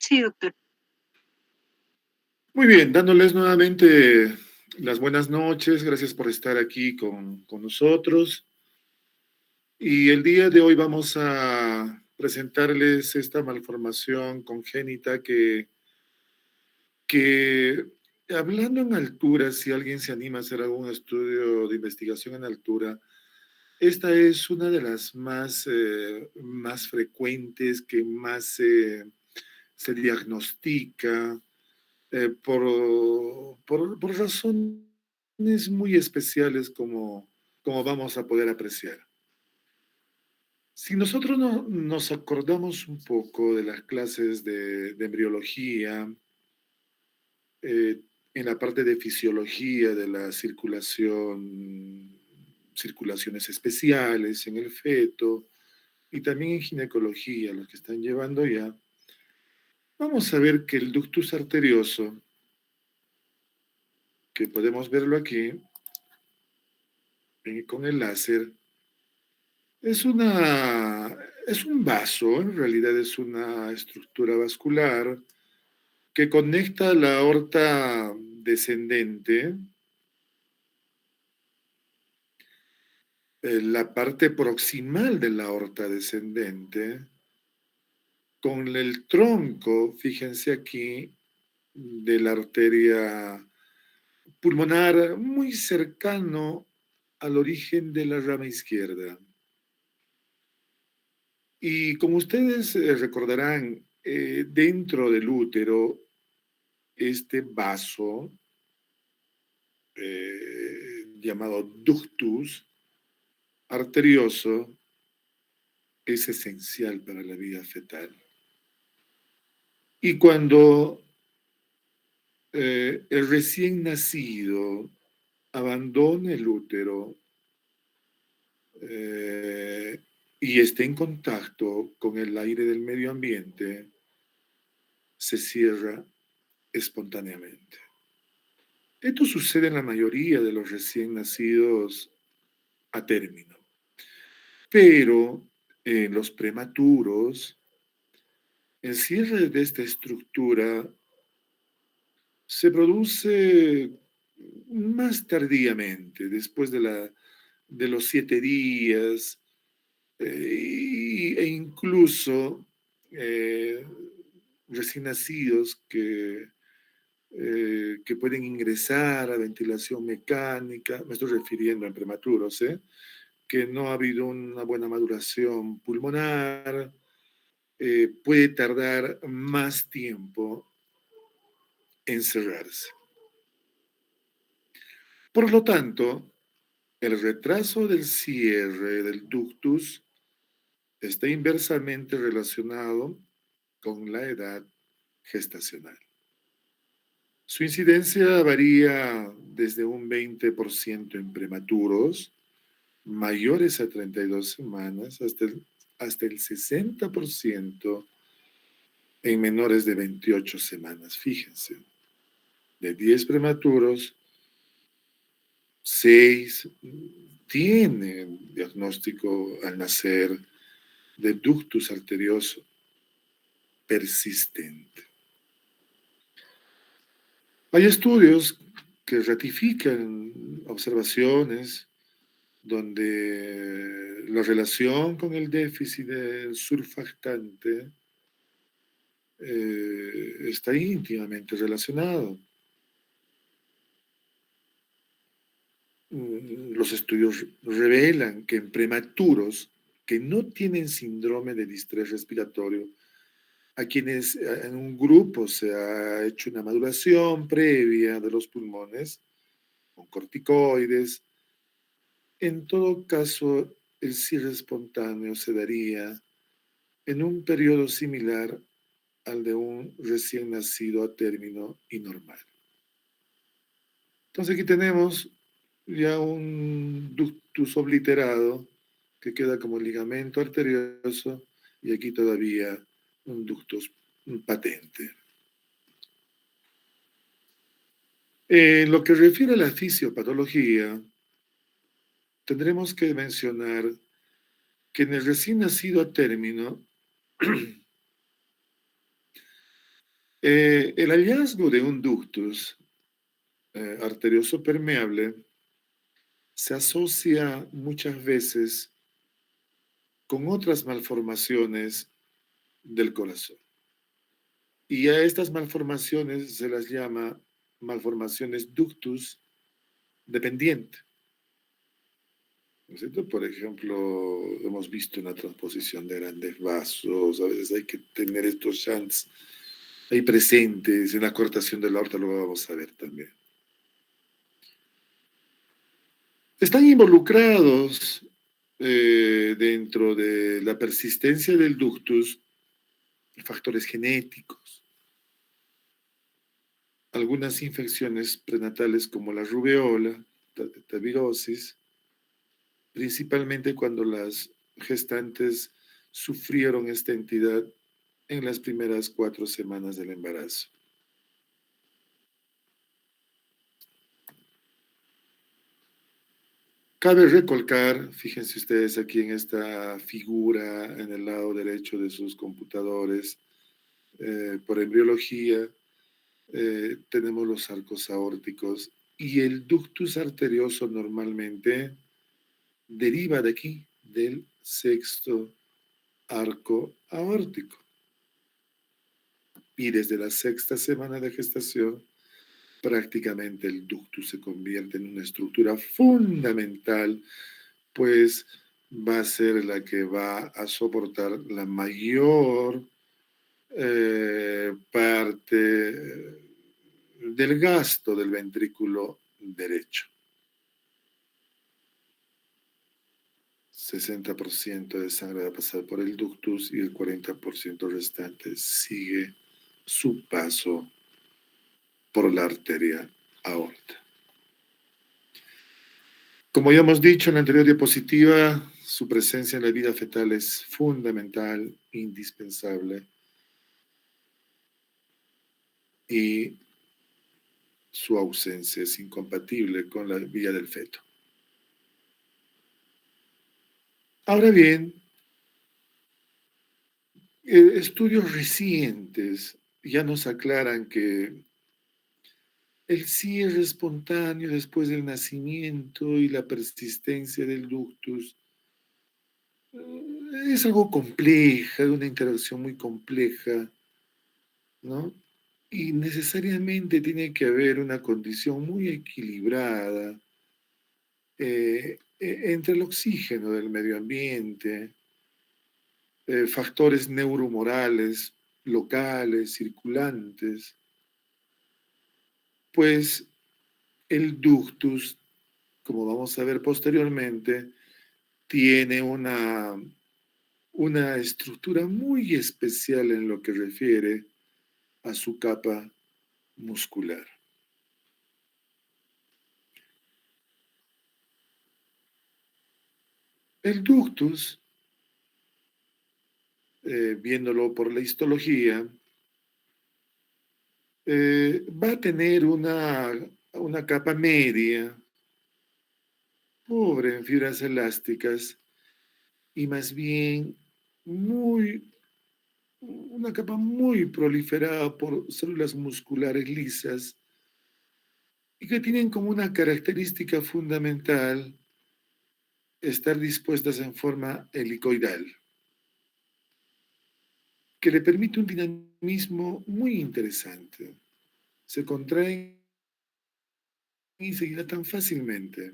Sí, doctor. Muy bien, dándoles nuevamente las buenas noches. Gracias por estar aquí con nosotros. Y el día de hoy vamos a presentarles esta malformación congénita que hablando en altura, si alguien se anima a hacer algún estudio de investigación en altura, esta es una de las más frecuentes, que más se diagnostica por razones muy especiales como vamos a poder apreciar. Si nosotros nos acordamos un poco de las clases de embriología, eh, en la parte de fisiología de la circulación, circulaciones especiales en el feto, y también en ginecología, los que están llevando ya, vamos a ver que el ductus arterioso, que podemos verlo aquí con el láser, es es un vaso, en realidad es una estructura vascular que conecta la aorta descendente, la parte proximal de la aorta descendente, con el tronco, fíjense aquí, de la arteria pulmonar muy cercano al origen de la rama izquierda. Y como ustedes recordarán, dentro del útero, este vaso llamado ductus arterioso es esencial para la vida fetal. Y cuando el recién nacido abandona el útero y esté en contacto con el aire del medio ambiente, se cierra espontáneamente. Esto sucede en la mayoría de los recién nacidos a término, pero en los prematuros, el cierre de esta estructura se produce más tardíamente, después de los 7 días, e incluso eh, recién nacidos que pueden ingresar a ventilación mecánica, me estoy refiriendo a prematuros, que no ha habido una buena maduración pulmonar, puede tardar más tiempo en cerrarse. Por lo tanto, el retraso del cierre del ductus está inversamente relacionado con la edad gestacional. Su incidencia varía desde un 20% en prematuros mayores a 32 semanas hasta el 60% en menores de 28 semanas. Fíjense, de 10 prematuros, 6 tienen diagnóstico al nacer de ductus arterioso persistente. Hay estudios que ratifican observaciones donde la relación con el déficit del surfactante está íntimamente relacionado. Los estudios revelan que en prematuros que no tienen síndrome de distrés respiratorio, a quienes en un grupo se ha hecho una maduración previa de los pulmones con corticoides, en todo caso el cierre espontáneo se daría en un periodo similar al de un recién nacido a término y normal. Entonces aquí tenemos ya un ductus obliterado que queda como ligamento arterioso y aquí todavía un ductus patente. En lo que refiere a la fisiopatología, tendremos que mencionar que en el recién nacido a término El hallazgo de un ductus arterioso permeable se asocia muchas veces con otras malformaciones del corazón. Y a estas malformaciones se las llama malformaciones ductus dependiente. ¿No es cierto? Por ejemplo, hemos visto una transposición de grandes vasos, a veces hay que tener estos shunts ahí presentes, en la cortación de la aorta lo vamos a ver también. Están involucrados dentro de la persistencia del ductus factores genéticos, algunas infecciones prenatales como la rubeola, taberosis, principalmente cuando las gestantes sufrieron esta entidad en las primeras 4 semanas del embarazo. Cabe recalcar, fíjense ustedes aquí en esta figura en el lado derecho de sus computadores, por embriología, tenemos los arcos aórticos y el ductus arterioso normalmente deriva de aquí, del sexto arco aórtico. Y desde la 6ª semana de gestación, prácticamente el ductus se convierte en una estructura fundamental, pues va a ser la que va a soportar la mayor parte del gasto del ventrículo derecho. 60% de sangre va a pasar por el ductus y el 40% restante sigue su paso por la arteria aorta. Como ya hemos dicho en la anterior diapositiva, su presencia en la vida fetal es fundamental, indispensable, y su ausencia es incompatible con la vida del feto. Ahora bien, estudios recientes ya nos aclaran que el cierre espontáneo después del nacimiento y la persistencia del ductus es algo compleja, de una interacción muy compleja, ¿no? Y necesariamente tiene que haber una condición muy equilibrada entre el oxígeno del medio ambiente, factores neuromorales, locales, circulantes, pues el ductus, como vamos a ver posteriormente, tiene una estructura muy especial en lo que refiere a su capa muscular. El ductus, viéndolo por la histología, va a tener una capa media, pobre en fibras elásticas, y más bien una capa muy proliferada por células musculares lisas y que tienen como una característica fundamental estar dispuestas en forma helicoidal, que le permite un dinamismo muy interesante. Se contraen y se dilatan fácilmente.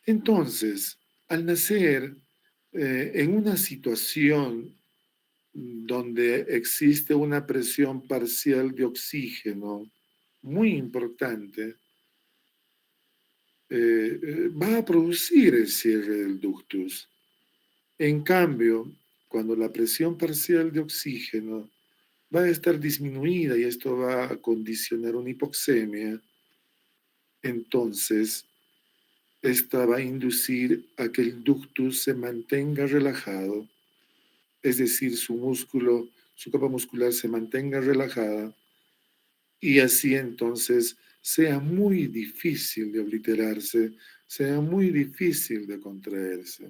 Entonces, al nacer en una situación donde existe una presión parcial de oxígeno muy importante, va a producir el cierre del ductus. En cambio, cuando la presión parcial de oxígeno va a estar disminuida y esto va a condicionar una hipoxemia, entonces esta va a inducir a que el ductus se mantenga relajado, es decir, su capa muscular se mantenga relajada y así entonces sea muy difícil de obliterarse, sea muy difícil de contraerse.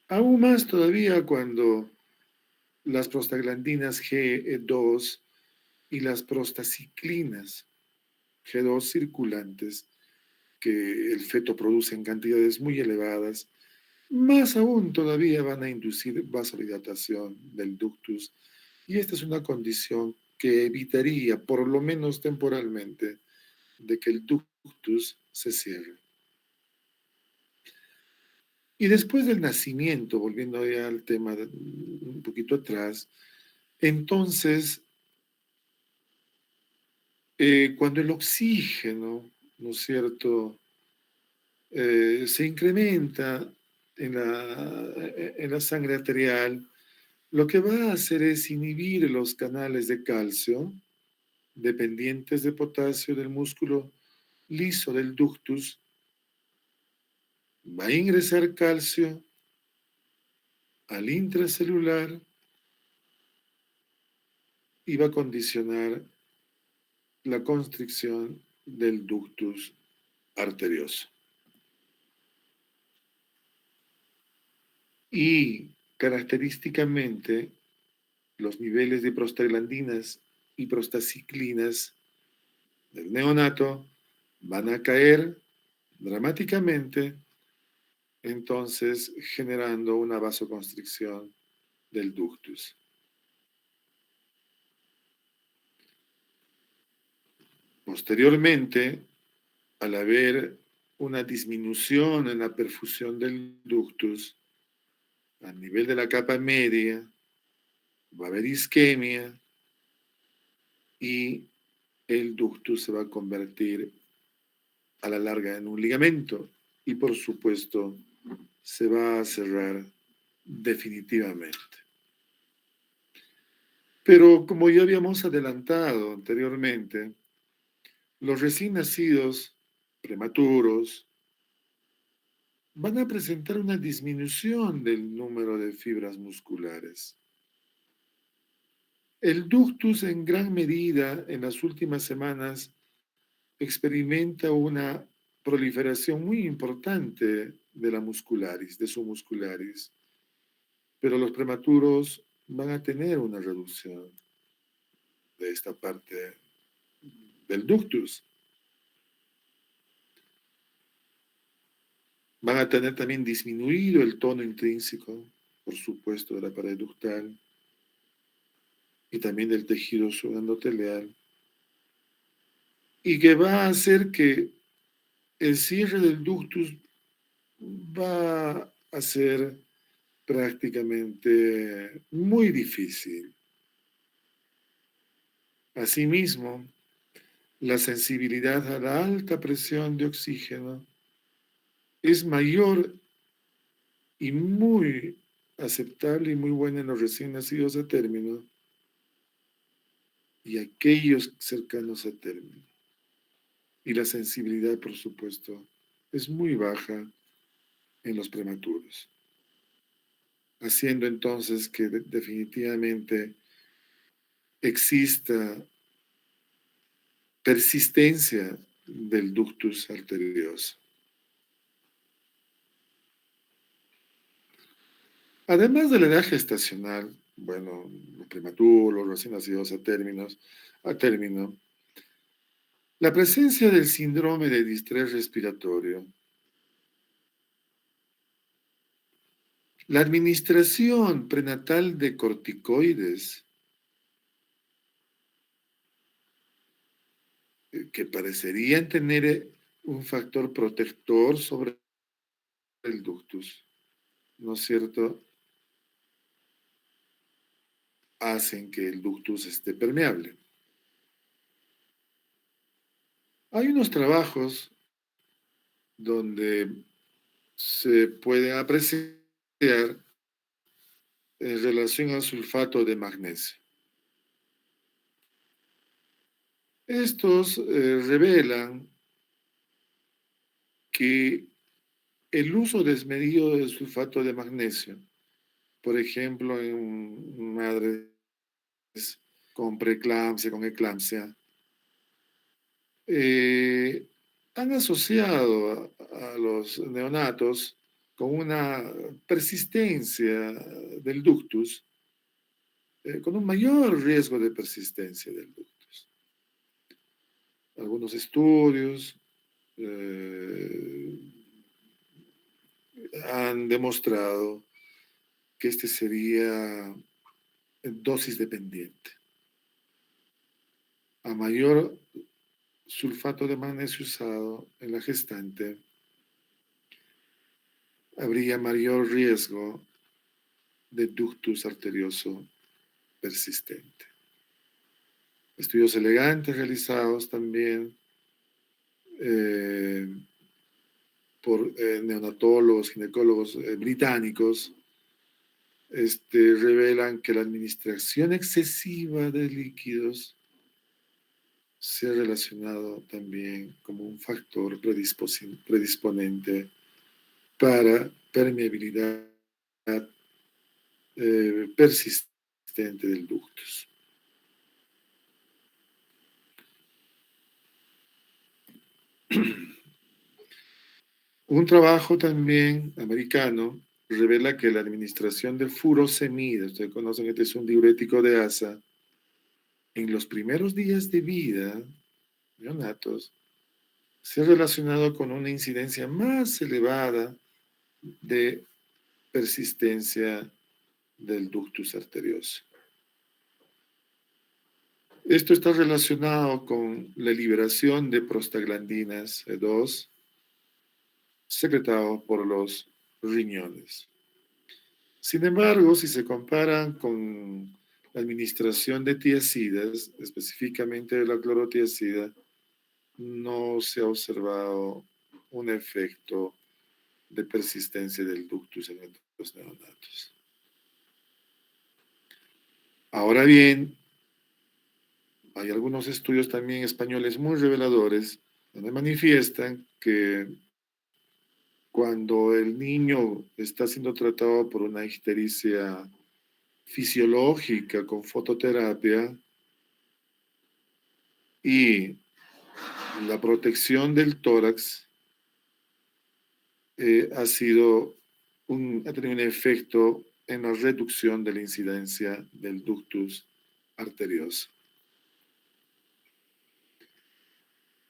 Aún más todavía cuando las prostaglandinas G2 y las prostaciclinas G2 circulantes que el feto produce en cantidades muy elevadas, más aún todavía van a inducir vasodilatación del ductus, y esta es una condición que evitaría, por lo menos temporalmente, de que el ductus se cierre. Y después del nacimiento, volviendo ya al tema un poquito atrás, entonces, cuando el oxígeno, ¿no es cierto?, se incrementa en la sangre arterial, lo que va a hacer es inhibir los canales de calcio dependientes de potasio del músculo liso del ductus. Va a ingresar calcio al intracelular y va a condicionar la constricción del ductus arterioso. Y característicamente, los niveles de prostaglandinas y prostaciclinas del neonato van a caer dramáticamente, entonces generando una vasoconstricción del ductus. Posteriormente, al haber una disminución en la perfusión del ductus a nivel de la capa media, va a haber isquemia y el ductus se va a convertir a la larga en un ligamento y por supuesto se va a cerrar definitivamente. Pero como ya habíamos adelantado anteriormente, los recién nacidos prematuros van a presentar una disminución del número de fibras musculares. El ductus en gran medida en las últimas semanas experimenta una proliferación muy importante de la muscularis, de su muscularis, pero los prematuros van a tener una reducción de esta parte del ductus. Van a tener también disminuido el tono intrínseco, por supuesto, de la pared ductal y también del tejido subendotelial, y que va a hacer que el cierre del ductus va a ser prácticamente muy difícil. Asimismo, la sensibilidad a la alta presión de oxígeno es mayor y muy aceptable y muy buena en los recién nacidos a término y aquellos cercanos a término. Y la sensibilidad, por supuesto, es muy baja en los prematuros, haciendo entonces que definitivamente exista persistencia del ductus arterioso. Además de la edad gestacional, bueno, los prematuros, los recién nacidos a término, la presencia del síndrome de distrés respiratorio, la administración prenatal de corticoides, que parecerían tener un factor protector sobre el ductus, ¿no es cierto?, hacen que el ductus esté permeable. Hay unos trabajos donde se puede apreciar en relación al sulfato de magnesio. Estos revelan que el uso desmedido del sulfato de magnesio, por ejemplo, en madres con preeclampsia, con eclampsia, han asociado a los neonatos con una persistencia del ductus con un mayor riesgo de persistencia del ductus. Algunos estudios han demostrado que este sería dosis dependiente. A mayor sulfato de magnesio usado en la gestante, habría mayor riesgo de ductus arterioso persistente. Estudios elegantes realizados también por neonatólogos, ginecólogos británicos, revelan que la administración excesiva de líquidos se ha relacionado también como un factor predisponente para permeabilidad persistente del ductus. Un trabajo también americano revela que la administración de furosemida, ustedes conocen que este es un diurético de asa, en los primeros días de vida, neonatos, se ha relacionado con una incidencia más elevada de persistencia del ductus arterioso. Esto está relacionado con la liberación de prostaglandinas 2 secretado por los riñones. Sin embargo, si se comparan con la administración de tiacidas, específicamente de la clorotiacida, no se ha observado un efecto de persistencia del ductus en los neonatos. Ahora bien, hay algunos estudios también españoles muy reveladores donde manifiestan que cuando el niño está siendo tratado por una ictericia fisiológica con fototerapia y la protección del tórax ha tenido un efecto en la reducción de la incidencia del ductus arterioso.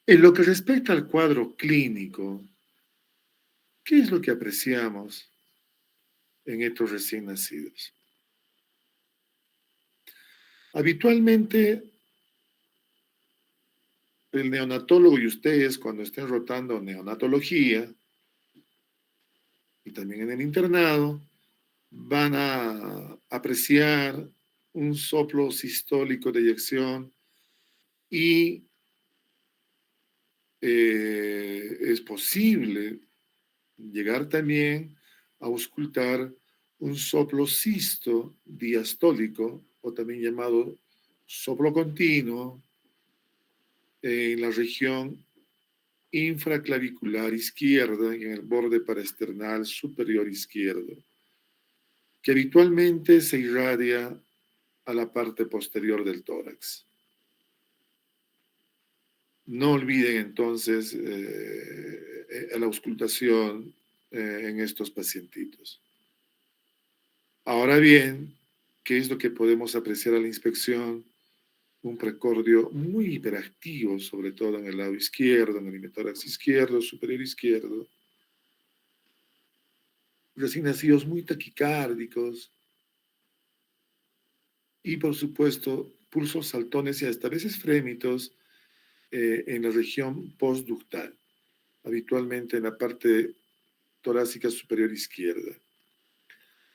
En lo que respecta al cuadro clínico, ¿qué es lo que apreciamos en estos recién nacidos? Habitualmente, el neonatólogo y ustedes, cuando estén rotando neonatología, y también en el internado, van a apreciar un soplo sistólico de eyección y es posible llegar también a auscultar un soplo sisto diastólico, o también llamado soplo continuo, en la región infraclavicular izquierda y en el borde paraesternal superior izquierdo, que habitualmente se irradia a la parte posterior del tórax. No olviden entonces la auscultación en estos pacientitos. Ahora bien, ¿qué es lo que podemos apreciar a la inspección? Un precordio muy hiperactivo, sobre todo en el lado izquierdo, en el hemitórax izquierdo, superior izquierdo. Recién nacidos muy taquicárdicos. Y por supuesto, pulsos saltones y hasta a veces frémitos en la región postductal, habitualmente en la parte torácica superior izquierda.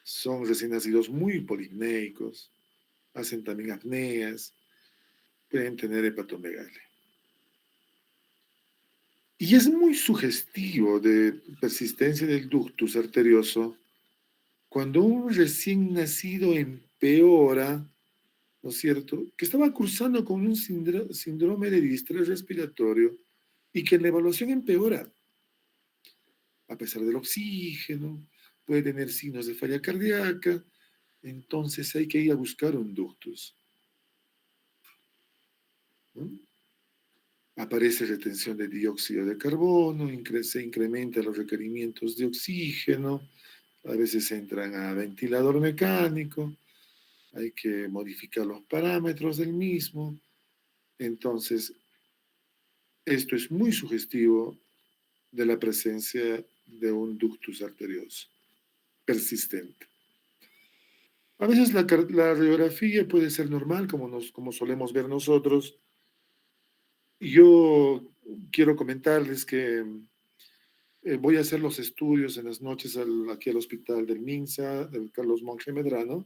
Son recién nacidos muy polipneicos, hacen también apneas, pueden tener hepatomegalia. Y es muy sugestivo de persistencia del ductus arterioso cuando un recién nacido empeora, ¿no es cierto?, que estaba cursando con un síndrome de distrés respiratorio y que en la evaluación empeora, a pesar del oxígeno, puede tener signos de falla cardíaca, entonces hay que ir a buscar un ductus, ¿no? Aparece retención de dióxido de carbono, se incrementan los requerimientos de oxígeno, a veces entran a ventilador mecánico, hay que modificar los parámetros del mismo. Entonces, esto es muy sugestivo de la presencia de un ductus arterioso persistente. A veces la radiografía puede ser normal, como solemos ver nosotros. Yo quiero comentarles que voy a hacer los estudios en las noches aquí al hospital del MINSA, del Carlos Monge Medrano.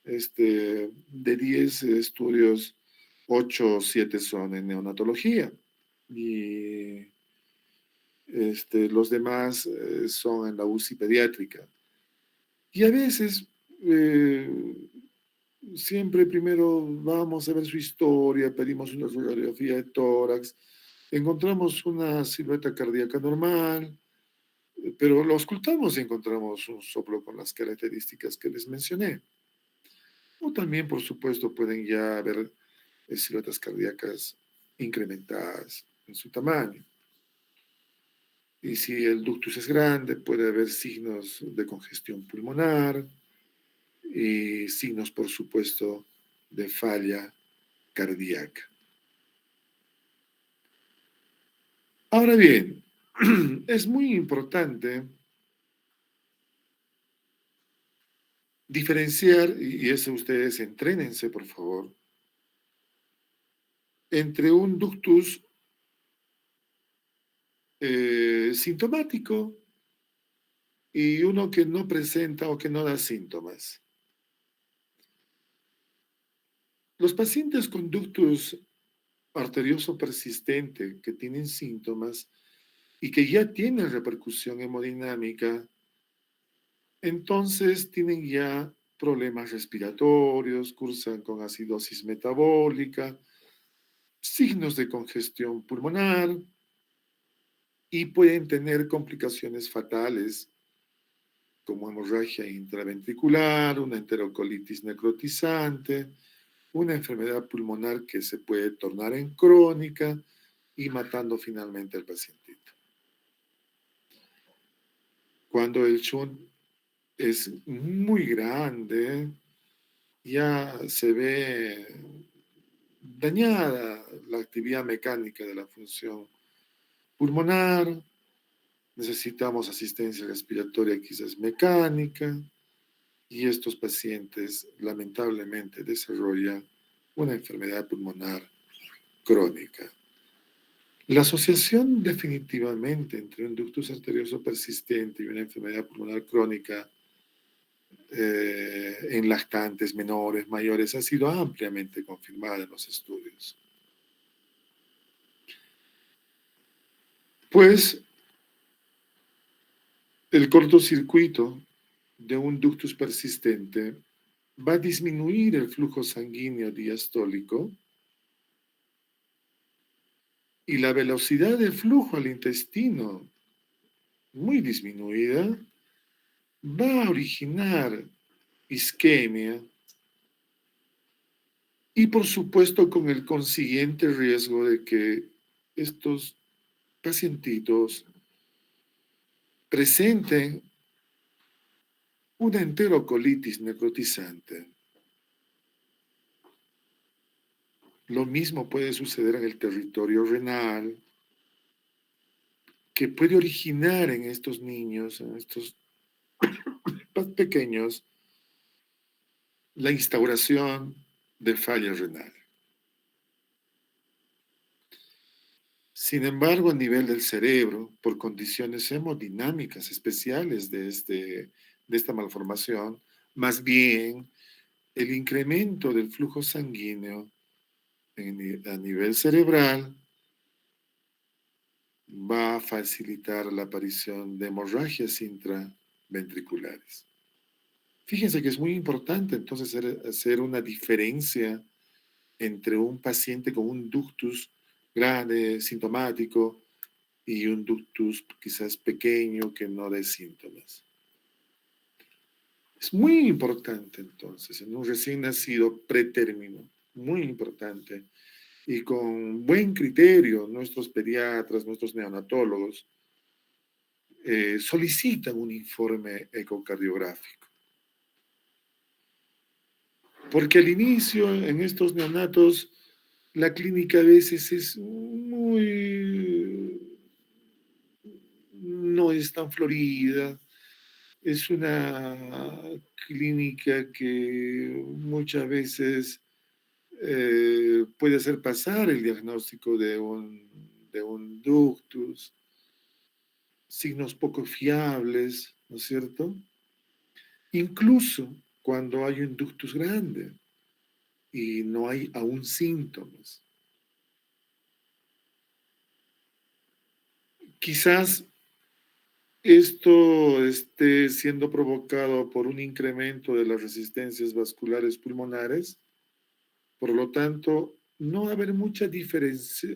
De 10 estudios, 8 o 7 son en neonatología. Y los demás son en la UCI pediátrica. Y a veces, siempre primero vamos a ver su historia, pedimos una radiografía de tórax, encontramos una silueta cardíaca normal, pero lo ocultamos y encontramos un soplo con las características que les mencioné. O también, por supuesto, pueden ya haber siluetas cardíacas incrementadas en su tamaño. Y si el ductus es grande, puede haber signos de congestión pulmonar y signos, por supuesto, de falla cardíaca. Ahora bien, es muy importante diferenciar, y eso ustedes entrénense, por favor, entre un ductus sintomático y uno que no presenta o que no da síntomas. Los pacientes con ductus arterioso persistente que tienen síntomas y que ya tienen repercusión hemodinámica, entonces tienen ya problemas respiratorios, cursan con acidosis metabólica, signos de congestión pulmonar y pueden tener complicaciones fatales como hemorragia intraventricular, una enterocolitis necrotizante, una enfermedad pulmonar que se puede tornar en crónica y matando finalmente al pacientito. Cuando el shunt es muy grande, ya se ve dañada la actividad mecánica de la función pulmonar, necesitamos asistencia respiratoria quizás mecánica, y estos pacientes lamentablemente desarrollan una enfermedad pulmonar crónica. La asociación definitivamente entre un ductus arterioso persistente y una enfermedad pulmonar crónica en lactantes menores, mayores, ha sido ampliamente confirmada en los estudios. Pues el cortocircuito de un ductus persistente va a disminuir el flujo sanguíneo diastólico y la velocidad de flujo al intestino, muy disminuida, va a originar isquemia y por supuesto con el consiguiente riesgo de que estos pacientitos presenten una enterocolitis necrotizante. Lo mismo puede suceder en el territorio renal, que puede originar en estos niños, en estos pequeños, la instauración de falla renal. Sin embargo, a nivel del cerebro, por condiciones hemodinámicas especiales de esta malformación, más bien el incremento del flujo sanguíneo a nivel cerebral va a facilitar la aparición de hemorragias intraventriculares. Fíjense que es muy importante entonces hacer una diferencia entre un paciente con un ductus grande, sintomático, y un ductus quizás pequeño que no dé síntomas. Es muy importante entonces, en un recién nacido pretérmino, muy importante, y con buen criterio, nuestros pediatras, nuestros neonatólogos, solicitan un informe ecocardiográfico. Porque al inicio, en estos neonatos, la clínica a veces es no es tan florida. Es una clínica que muchas veces puede hacer pasar el diagnóstico de un ductus, signos poco fiables, ¿no es cierto? Incluso cuando hay un ductus grande y no hay aún síntomas. Quizás esto esté siendo provocado por un incremento de las resistencias vasculares pulmonares. Por lo tanto, no va a haber mucha diferencia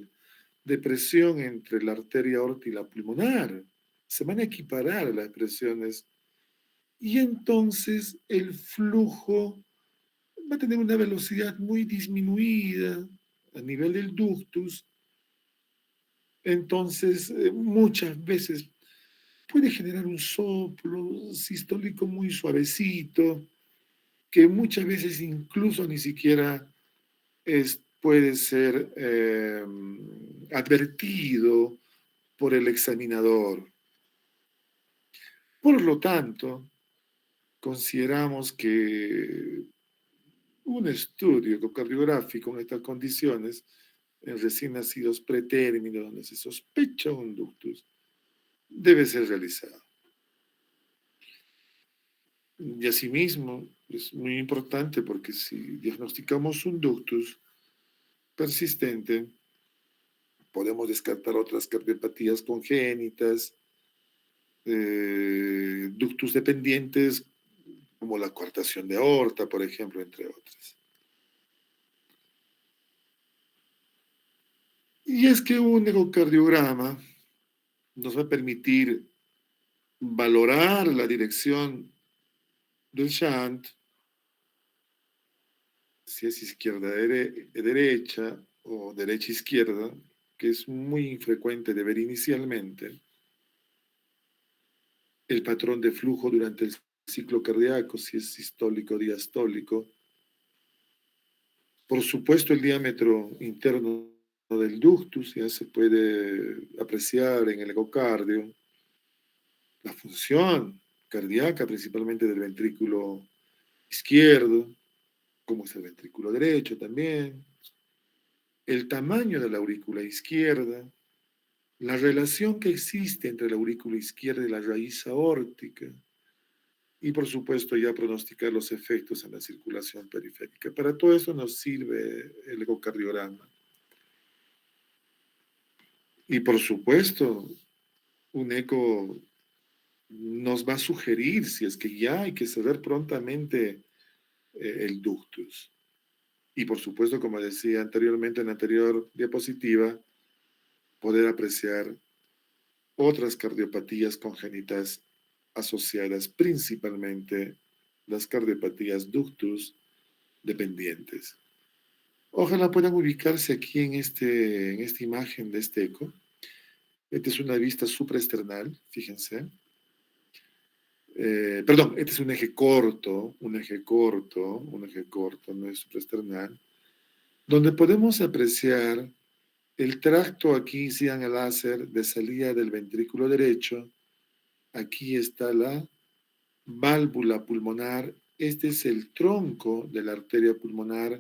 de presión entre la arteria aorta y la pulmonar. Se van a equiparar las presiones y entonces el flujo va a tener una velocidad muy disminuida a nivel del ductus. Entonces, muchas veces puede generar un soplo sistólico muy suavecito, que muchas veces incluso ni siquiera puede ser advertido por el examinador. Por lo tanto, consideramos que un estudio ecocardiográfico en estas condiciones, en recién nacidos pretérminos, donde se sospecha un ductus, debe ser realizado. Y asimismo, es muy importante porque si diagnosticamos un ductus persistente, podemos descartar otras cardiopatías congénitas, ductus dependientes, como la coartación de aorta, por ejemplo, entre otras. Y es que un ecocardiograma nos va a permitir valorar la dirección del shunt, si es izquierda-derecha o derecha-izquierda, que es muy infrecuente de ver inicialmente, el patrón de flujo durante el ciclo cardíaco, si es sistólico o diastólico, por supuesto el diámetro interno del ductus ya se puede apreciar en el ecocardio, la función cardíaca principalmente del ventrículo izquierdo, como es el ventrículo derecho también, el tamaño de la aurícula izquierda, la relación que existe entre la aurícula izquierda y la raíz aórtica, y por supuesto ya pronosticar los efectos en la circulación periférica. Para todo eso nos sirve el ecocardiograma. Y por supuesto, un eco nos va a sugerir si es que ya hay que cerrar prontamente el ductus. Y por supuesto, como decía anteriormente en la anterior diapositiva, poder apreciar otras cardiopatías congénitas asociadas, principalmente las cardiopatías ductus dependientes. Ojalá puedan ubicarse aquí en esta imagen de este eco. Esta es una vista supraesternal, fíjense. Perdón, este es un eje corto, no es supraesternal, donde podemos apreciar el tracto aquí, sigan el láser, de salida del ventrículo derecho. Aquí está la válvula pulmonar. Este es el tronco de la arteria pulmonar.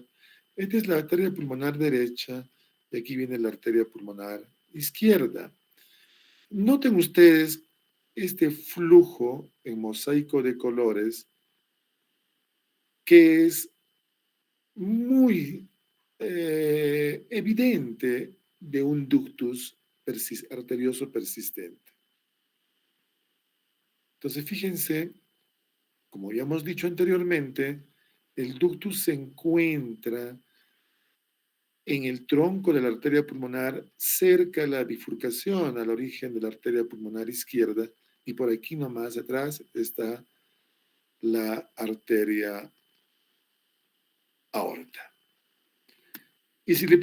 Esta es la arteria pulmonar derecha y aquí viene la arteria pulmonar izquierda. Noten ustedes este flujo en mosaico de colores que es muy evidente de un ductus arterioso persistente. Entonces, fíjense, como ya hemos dicho anteriormente, el ductus se encuentra en el tronco de la arteria pulmonar, cerca a la bifurcación, al origen de la arteria pulmonar izquierda, y por aquí nomás atrás está la arteria aorta. Y si le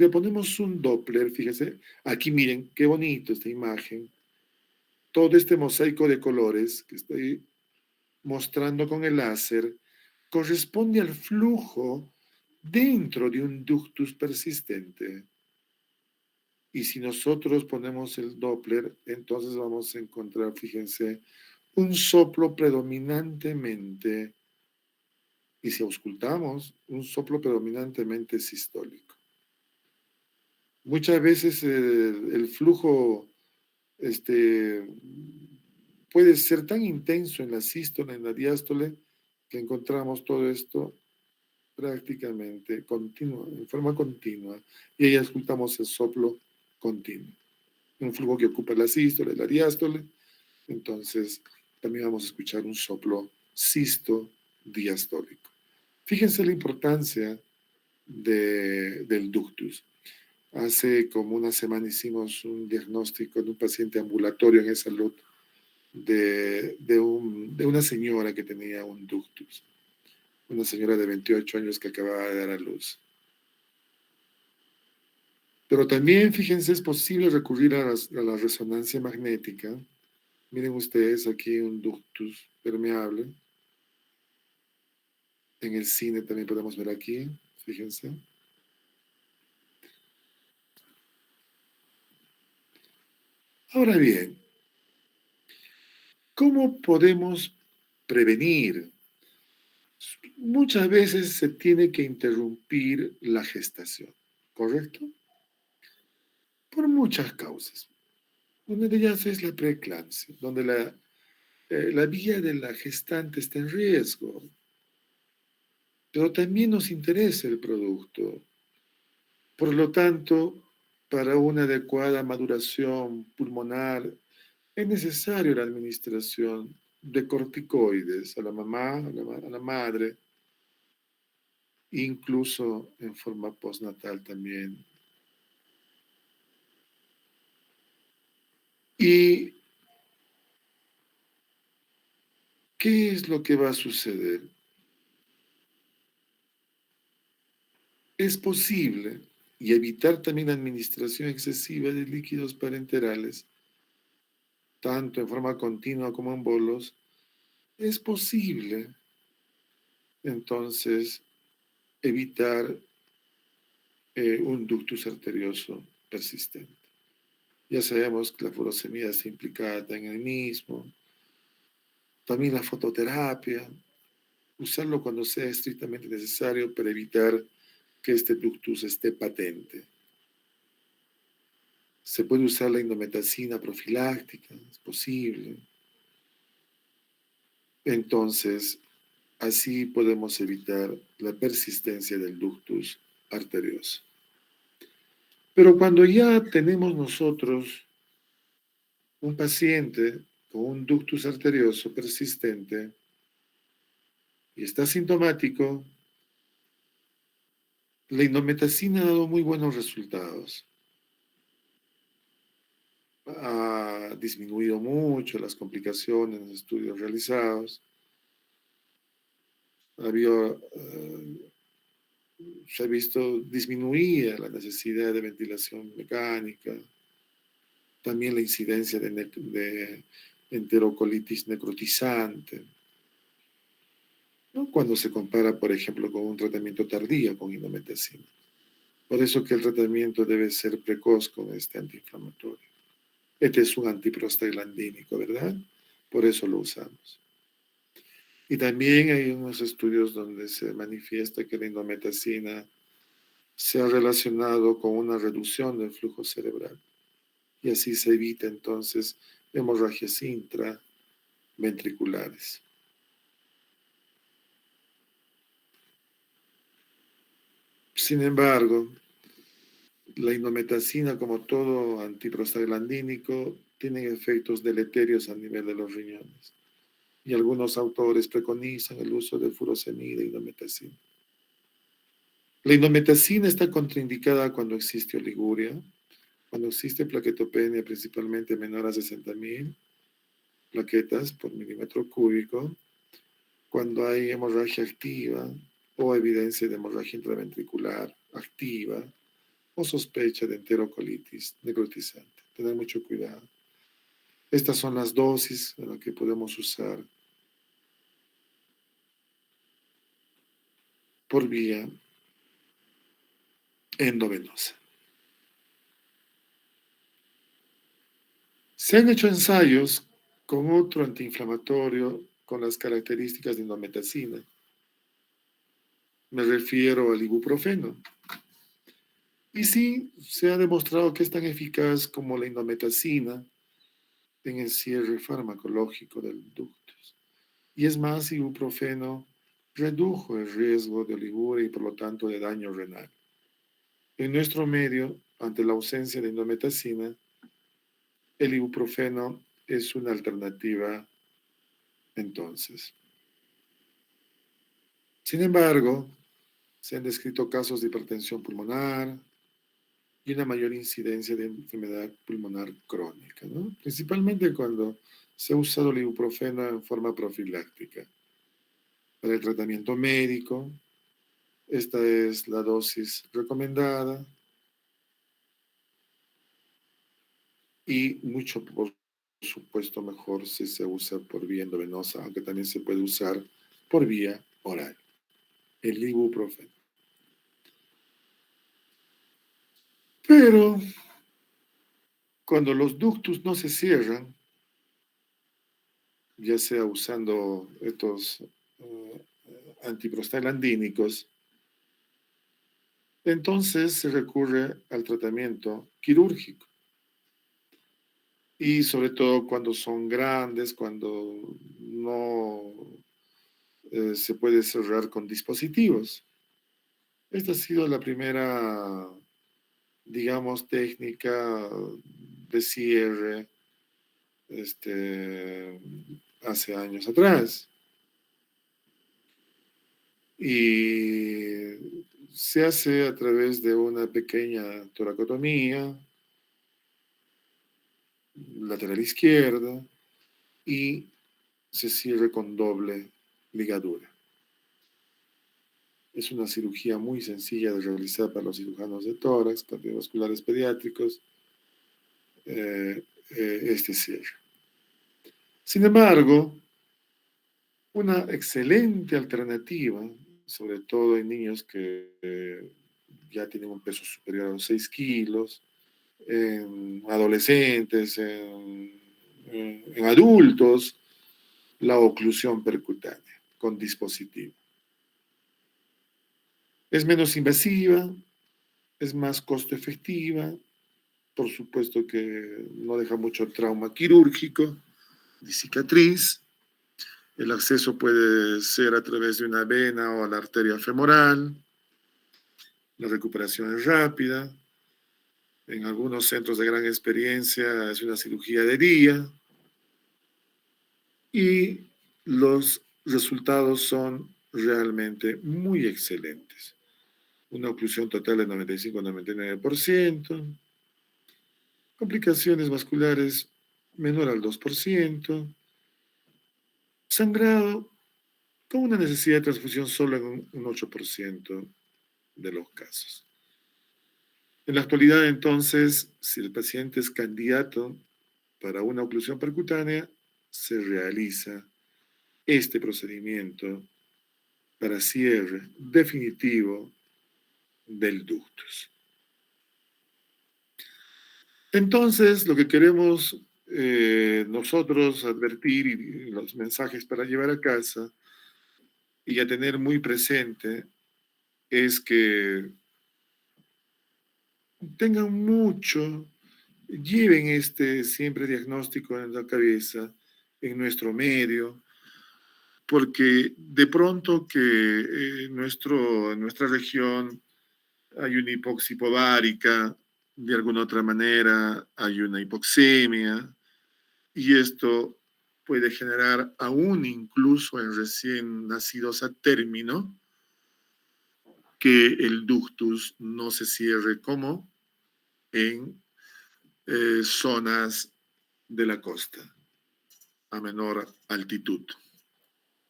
ponemos un Doppler, fíjese, aquí miren, qué bonito esta imagen, todo este mosaico de colores que estoy mostrando con el láser, corresponde al flujo dentro de un ductus persistente. Y si nosotros ponemos el Doppler, entonces vamos a encontrar, fíjense, un soplo predominantemente, y si auscultamos, un soplo predominantemente sistólico. Muchas veces el flujo puede ser tan intenso en la sístole, en la diástole, que encontramos todo esto prácticamente continuo, en forma continua, y ahí auscultamos el soplo continuo. Un flujo que ocupa la sístole, la diástole, entonces también vamos a escuchar un soplo sisto-diastólico. Fíjense la importancia del ductus. Hace como una semana hicimos un diagnóstico de un paciente ambulatorio en salud de una señora que tenía un ductus, una señora de 28 años que acababa de dar a luz. Pero también, fíjense, es posible recurrir a la resonancia magnética. Miren ustedes aquí un ductus permeable. En el cine también podemos ver aquí, fíjense. Ahora bien, ¿cómo podemos prevenir? Muchas veces se tiene que interrumpir la gestación, ¿correcto? Por muchas causas. Una de ellas es la preeclampsia, donde la vía de la gestante está en riesgo, pero también nos interesa el producto. Por lo tanto, para una adecuada maduración pulmonar es necesaria la administración de corticoides a la mamá, a la madre, incluso en forma postnatal también. ¿Y qué es lo que va a suceder? Es posible, y evitar también la administración excesiva de líquidos parenterales, tanto en forma continua como en bolos, es posible entonces evitar un ductus arterioso persistente. Ya sabemos que la furosemida está implicada en el mismo. También la fototerapia, usarlo cuando sea estrictamente necesario para evitar que este ductus esté patente. Se puede usar la indometacina profiláctica, es posible. Entonces, así podemos evitar la persistencia del ductus arterioso. Pero cuando ya tenemos nosotros un paciente con un ductus arterioso persistente y está sintomático, la indometacina ha dado muy buenos resultados. Ha disminuido mucho las complicaciones en los estudios realizados. Se ha visto disminuida la necesidad de ventilación mecánica, también la incidencia de enterocolitis necrotizante, ¿no? Cuando se compara, por ejemplo, con un tratamiento tardío con indometacina. Por eso que el tratamiento debe ser precoz con este antiinflamatorio. Este es un antiprostaglandínico, ¿verdad? Por eso lo usamos. Y también hay unos estudios donde se manifiesta que la indometacina se ha relacionado con una reducción del flujo cerebral. Y así se evita entonces hemorragias intraventriculares. Sin embargo, la indometacina, como todo antiprostaglandínico, tiene efectos deleterios a nivel de los riñones. Y algunos autores preconizan el uso de furosemida y indometacina. La indometacina está contraindicada cuando existe oliguria, cuando existe plaquetopenia principalmente menor a 60.000 plaquetas por milímetro cúbico, cuando hay hemorragia activa o evidencia de hemorragia intraventricular activa o sospecha de enterocolitis necrotizante. Tener mucho cuidado. Estas son las dosis en las que podemos usar. por vía endovenosa. Se han hecho ensayos con otro antiinflamatorio con las características de indometacina. Me refiero al ibuprofeno. Y sí, se ha demostrado que es tan eficaz como la indometacina en el cierre farmacológico del ductus. Y es más, ibuprofeno redujo el riesgo de oliguria y por lo tanto de daño renal. En nuestro medio, ante la ausencia de indometacina, el ibuprofeno es una alternativa entonces. Sin embargo, se han descrito casos de hipertensión pulmonar y una mayor incidencia de enfermedad pulmonar crónica, ¿no? Principalmente cuando se ha usado el ibuprofeno en forma profiláctica. Para el tratamiento médico, esta es la dosis recomendada y mucho, por supuesto, mejor si se usa por vía endovenosa, aunque también se puede usar por vía oral, el ibuprofeno. Pero cuando los ductus no se cierran, ya sea usando estos antiprostalandínicos, entonces se recurre al tratamiento quirúrgico. Y sobre todo cuando son grandes, cuando no se puede cerrar con dispositivos. Esta ha sido la primera, digamos, técnica de cierre hace años atrás. Y se hace a través de una pequeña toracotomía lateral izquierda y se cierra con doble ligadura. Es una cirugía muy sencilla de realizar para los cirujanos de tórax, cardiovasculares pediátricos, este cierre. Sin embargo, una excelente alternativa, sobre todo en niños que ya tienen un peso superior a los 6 kilos, en adolescentes, en adultos, la oclusión percutánea con dispositivo. Es menos invasiva, es más costo efectiva, por supuesto que no deja mucho trauma quirúrgico ni cicatriz. El acceso puede ser a través de una vena o la arteria femoral. La recuperación es rápida. En algunos centros de gran experiencia es una cirugía de día. Y los resultados son realmente muy excelentes. Una oclusión total de 95-99%, complicaciones vasculares menor al 2%, sangrado con una necesidad de transfusión solo en un 8% de los casos. En la actualidad, entonces, si el paciente es candidato para una oclusión percutánea, se realiza este procedimiento para cierre definitivo del ductus. Entonces, lo que queremos nosotros advertir y los mensajes para llevar a casa y a tener muy presente es que tengan mucho, lleven este siempre diagnóstico en la cabeza, en nuestro medio, porque de pronto que en nuestra región hay una hipoxia hipovárica, de alguna otra manera hay una hipoxemia, y esto puede generar aún incluso en recién nacidos a término que el ductus no se cierre como en zonas de la costa a menor altitud.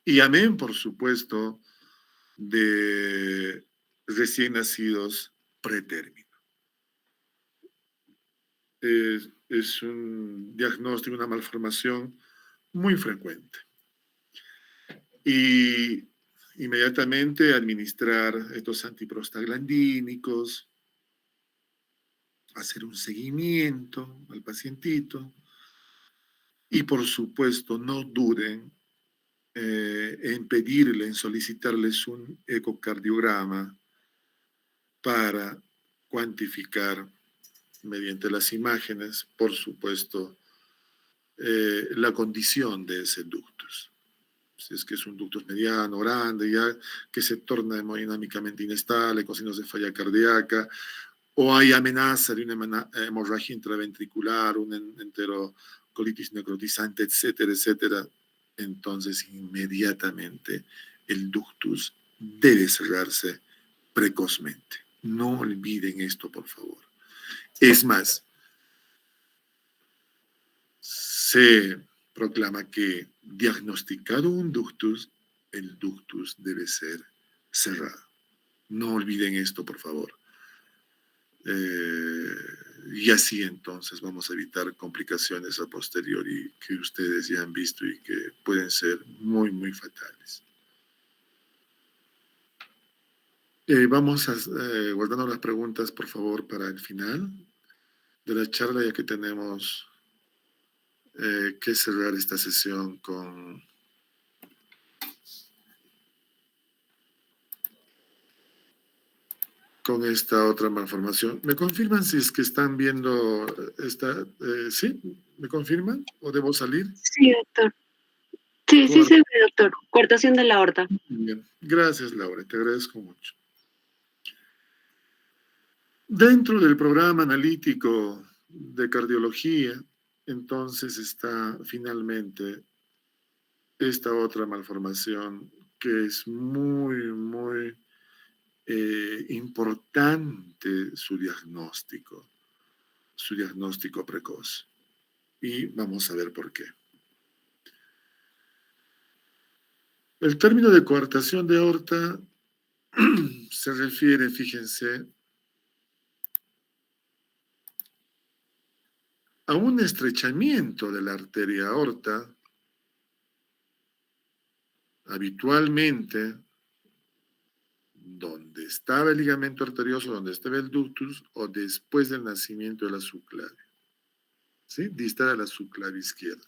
Y amén, por supuesto, de recién nacidos pretérmino. Es un diagnóstico, una malformación muy frecuente. Y inmediatamente administrar estos antiprostaglandínicos, hacer un seguimiento al pacientito y, por supuesto, no duden en pedirle, en solicitarles un ecocardiograma para cuantificar mediante las imágenes, por supuesto, la condición de ese ductus. Si es que es un ductus mediano, grande, ya que se torna hemodinámicamente inestable, con signos de falla cardíaca, o hay amenaza de una hemorragia intraventricular, una enterocolitis necrotizante, etcétera, etcétera, entonces inmediatamente el ductus debe cerrarse precozmente. No olviden esto, por favor. Es más, se proclama que diagnosticado un ductus, el ductus debe ser cerrado. No olviden esto, por favor. Y así entonces vamos a evitar complicaciones a posteriori que ustedes ya han visto y que pueden ser muy, muy fatales. Vamos a guardando las preguntas, por favor, para el final de la charla, ya que tenemos que cerrar esta sesión con esta otra malformación. ¿Me confirman si es que están viendo esta? ¿Sí? ¿Me confirman? ¿O debo salir? Sí, doctor. Sí, sí, sí, doctor. Coartación de la aorta. Bien. Gracias, Laura. Te agradezco mucho. Dentro del programa analítico de cardiología, entonces está finalmente esta otra malformación que es muy, muy importante su diagnóstico precoz. Y vamos a ver por qué. El término de coartación de aorta se refiere, fíjense, a un estrechamiento de la arteria aorta, habitualmente donde estaba el ligamento arterioso, donde estaba el ductus, o después del nacimiento de la subclavia, ¿sí? Distal a la subclavia izquierda.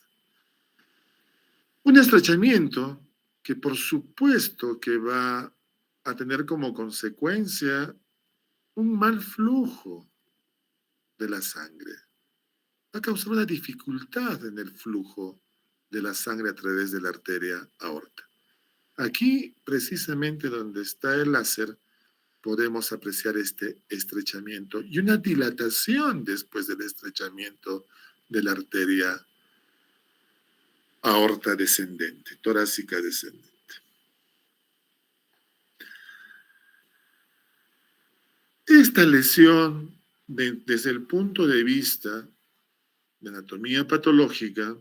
Un estrechamiento que por supuesto que va a tener como consecuencia un mal flujo de la sangre. Va a causar una dificultad en el flujo de la sangre a través de la arteria aorta. Aquí, precisamente donde está el láser, podemos apreciar este estrechamiento y una dilatación después del estrechamiento de la arteria aorta descendente, torácica descendente. Esta lesión, desde el punto de vista de anatomía patológica,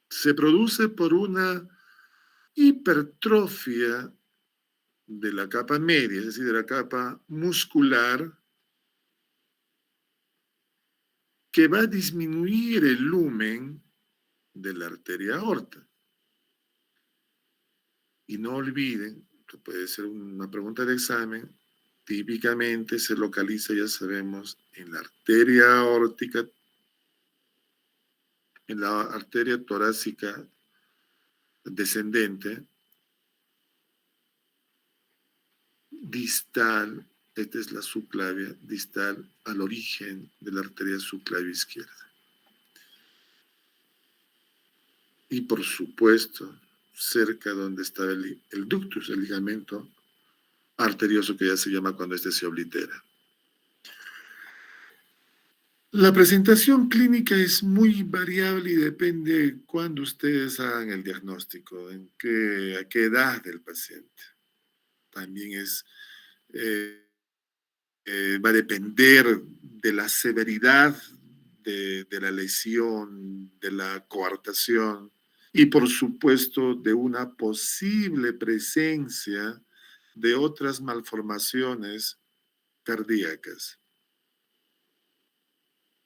se produce por una hipertrofia de la capa media, es decir, de la capa muscular, que va a disminuir el lumen de la arteria aorta. Y no olviden, que puede ser una pregunta de examen, típicamente se localiza, ya sabemos, en la arteria aórtica, en la arteria torácica descendente, distal, esta es la subclavia, distal al origen de la arteria subclavia izquierda. Y por supuesto, cerca donde está el ductus, el ligamento arterioso que ya se llama cuando este se oblitera. La presentación clínica es muy variable y depende cuándo ustedes hagan el diagnóstico, a qué edad del paciente. También va a depender de la severidad de la lesión, de la coartación y por supuesto de una posible presencia de otras malformaciones cardíacas,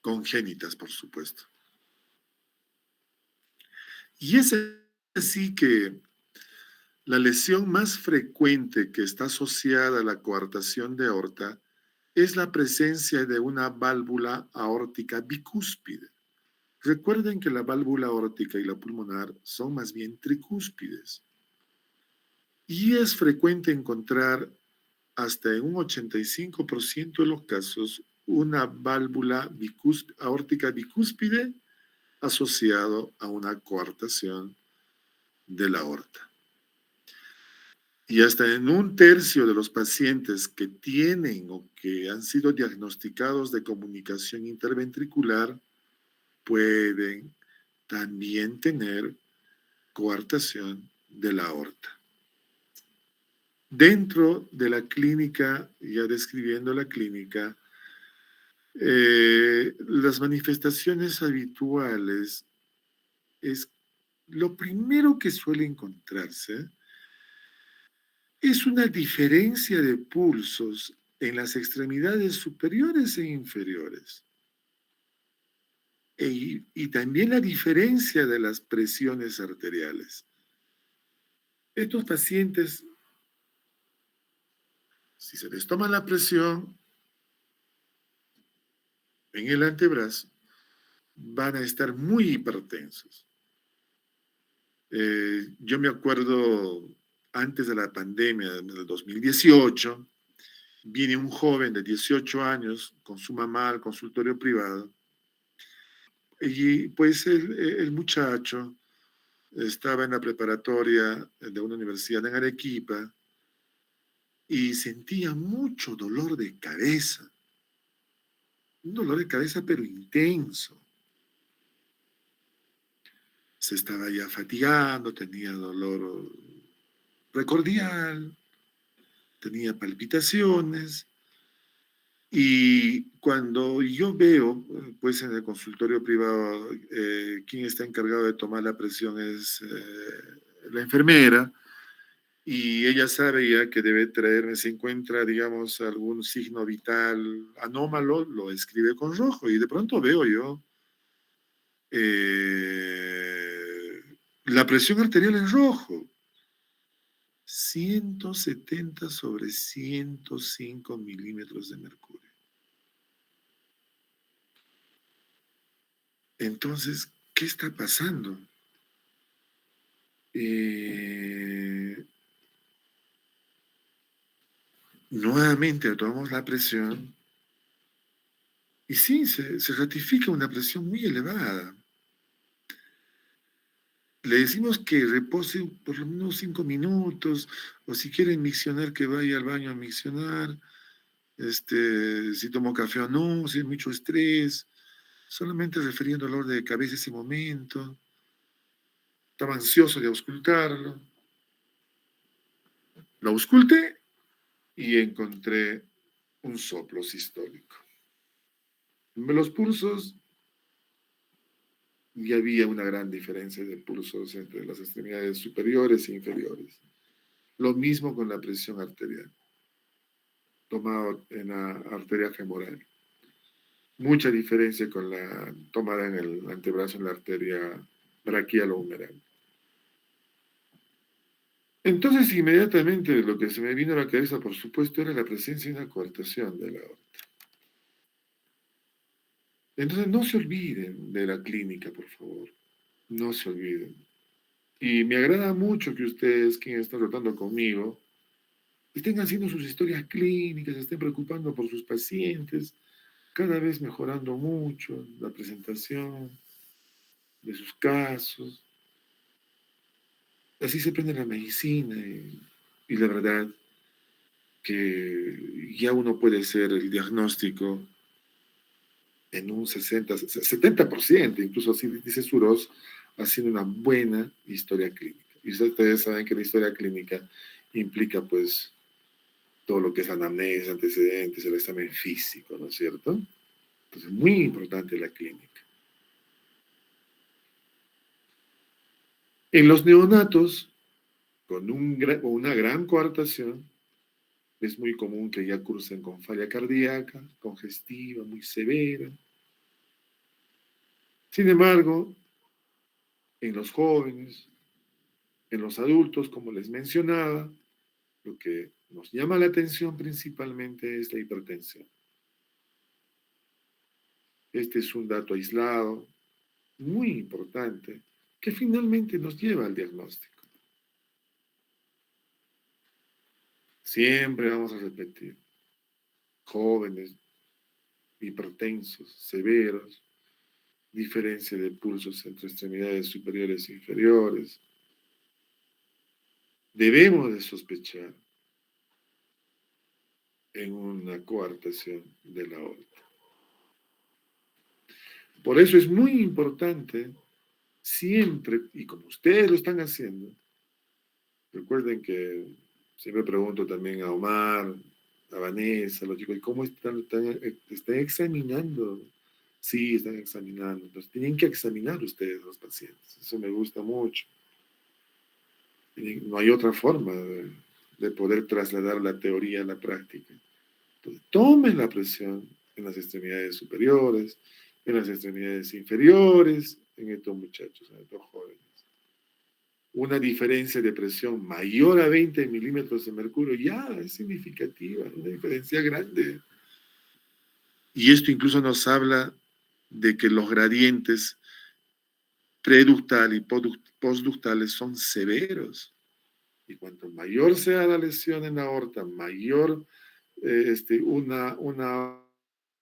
congénitas por supuesto. Y es así que La lesión más frecuente que está asociada a la coartación de aorta es la presencia de una válvula aórtica bicúspide. Recuerden que la válvula aórtica y la pulmonar son más bien tricúspides. Y es frecuente encontrar hasta en un 85% de los casos una válvula aórtica bicúspide asociado a una coartación de la aorta. Y hasta en un tercio de los pacientes que tienen o que han sido diagnosticados de comunicación interventricular pueden también tener coartación de la aorta. Dentro de la clínica, ya describiendo la clínica, las manifestaciones habituales es lo primero que suele encontrarse es una diferencia de pulsos en las extremidades superiores e inferiores. Y también la diferencia de las presiones arteriales. Estos pacientes, si se les toma la presión en el antebrazo, van a estar muy hipertensos. Yo me acuerdo antes de la pandemia del 2018, viene un joven de 18 años con su mamá al consultorio privado y pues el muchacho estaba en la preparatoria de una universidad en Arequipa y sentía mucho dolor de cabeza, un dolor de cabeza pero intenso. Se estaba ya fatigando, tenía dolor precordial, tenía palpitaciones. Y cuando yo veo, pues en el consultorio privado, quien está encargado de tomar la presión es la enfermera, y ella sabe ya que debe traerme, si encuentra, digamos, algún signo vital anómalo, lo escribe con rojo, y de pronto veo yo la presión arterial en rojo, 170/105 milímetros de mercurio. Entonces, ¿qué está pasando? Nuevamente tomamos la presión y sí, se ratifica una presión muy elevada. Le decimos que repose por lo menos 5 minutos, o si quiere miccionar, que vaya al baño a miccionar, si tomó café o no, si hay mucho estrés, solamente refería dolor de cabeza ese momento. Estaba ansioso de auscultarlo. Lo ausculté y encontré un soplo sistólico. Los pulsos, y había una gran diferencia de pulsos entre las extremidades superiores e inferiores. Lo mismo con la presión arterial, tomada en la arteria femoral. Mucha diferencia con la tomada en el antebrazo, en la arteria braquial o humeral. Entonces, inmediatamente lo que se me vino a la cabeza, por supuesto, era la presencia de una coartación de la aorta. Entonces, no se olviden de la clínica, por favor. No se olviden. Y me agrada mucho que ustedes, quienes están tratando conmigo, estén haciendo sus historias clínicas, estén preocupando por sus pacientes, cada vez mejorando mucho la presentación de sus casos. Así se aprende la medicina y la verdad que ya uno puede hacer el diagnóstico en un 70%, incluso así dice Suros, haciendo una buena historia clínica. Y ustedes saben que la historia clínica implica pues todo lo que es anamnesis, antecedentes, el examen físico, ¿no es cierto? Entonces, muy importante la clínica. En los neonatos, con una gran coartación, es muy común que ya cursen con falla cardíaca, congestiva, muy severa. Sin embargo, en los jóvenes, En los adultos, como les mencionaba, lo que nos llama la atención principalmente es la hipertensión. Este es un dato aislado, muy importante, que finalmente nos lleva al diagnóstico. Siempre vamos a repetir, jóvenes, hipertensos, severos, diferencia de pulsos entre extremidades superiores e inferiores. Debemos de sospechar en una coartación de la aorta. Por eso es muy importante siempre, y como ustedes lo están haciendo, recuerden que siempre pregunto también a Omar, a Vanessa, a los chicos, ¿cómo están examinando? Sí, están examinando. Entonces, tienen que examinar ustedes a los pacientes. Eso me gusta mucho. Y no hay otra forma de poder trasladar la teoría a la práctica. Entonces, tomen la presión en las extremidades superiores, en las extremidades inferiores, en estos muchachos, en estos jóvenes. Una diferencia de presión mayor a 20 milímetros de mercurio ya es significativa, una diferencia grande. Y esto incluso nos habla de que los gradientes preductal y postductales son severos. Y cuanto mayor sea la lesión en la aorta, mayor una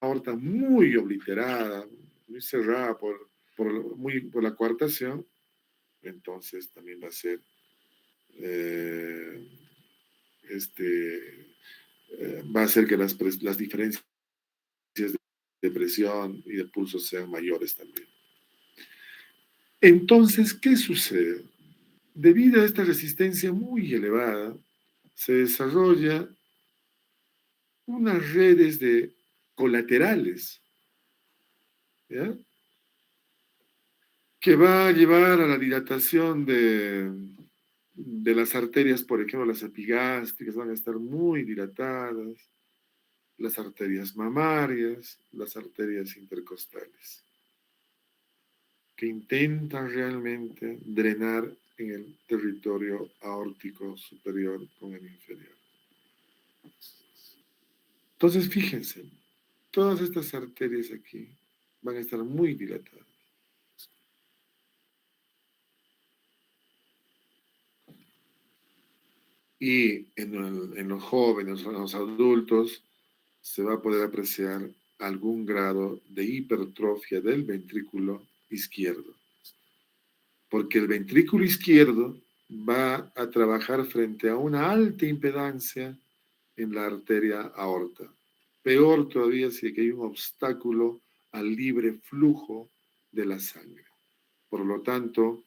aorta muy obliterada, muy cerrada por la coartación, entonces también va a ser va a hacer que las diferencias de presión y de pulso sean mayores también. Entonces, ¿qué sucede? Debido a esta resistencia muy elevada, se desarrolla unas redes de colaterales, ¿ya? Que va a llevar a la dilatación de las arterias, por ejemplo, las epigástricas van a estar muy dilatadas, las arterias mamarias, las arterias intercostales, que intentan realmente drenar en el territorio aórtico superior con el inferior. Entonces, fíjense, todas estas arterias aquí van a estar muy dilatadas. Y en los jóvenes, en los adultos, se va a poder apreciar algún grado de hipertrofia del ventrículo izquierdo. Porque el ventrículo izquierdo va a trabajar frente a una alta impedancia en la arteria aorta. Peor todavía si hay un obstáculo al libre flujo de la sangre. Por lo tanto,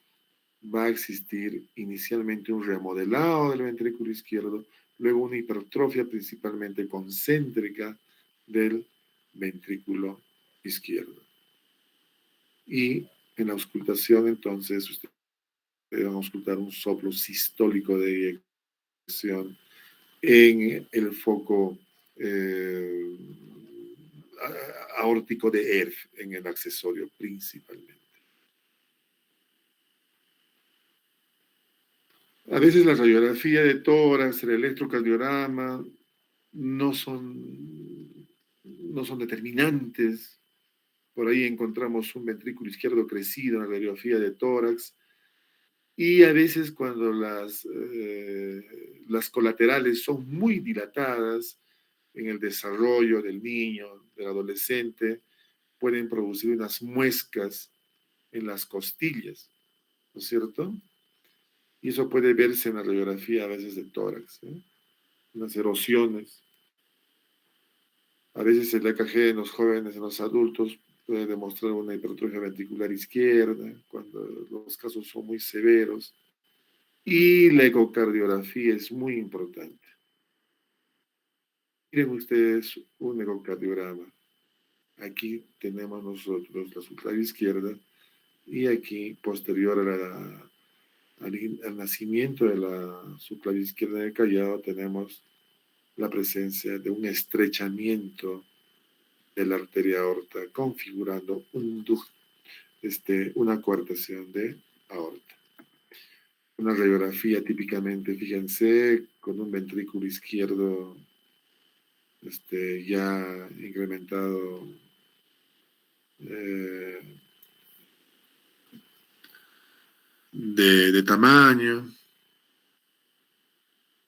va a existir inicialmente un remodelado del ventrículo izquierdo, luego una hipertrofia principalmente concéntrica del ventrículo izquierdo. Y en la auscultación, entonces, ustedes van a auscultar un soplo sistólico de eyección en el foco aórtico de ERF, en el accesorio principalmente. A veces la radiografía de tórax, el electrocardiograma, no son determinantes. Por ahí encontramos un ventrículo izquierdo crecido en la radiografía de tórax. Y a veces cuando las colaterales son muy dilatadas en el desarrollo del niño, del adolescente, pueden producir unas muescas en las costillas, ¿no es cierto? Y eso puede verse en la radiografía a veces de tórax, unas erosiones. A veces el EKG en los jóvenes, en los adultos, puede demostrar una hipertrofia ventricular izquierda, cuando los casos son muy severos. Y la ecocardiografía es muy importante. Miren ustedes un ecocardiograma. Aquí tenemos nosotros la subclavia izquierda y aquí, posterior al nacimiento de la subclavia izquierda del callado, tenemos la presencia de un estrechamiento de la arteria aorta, configurando una coartación de aorta. una radiografía típicamente, fíjense, con un ventrículo izquierdo ya incrementado eh, de tamaño.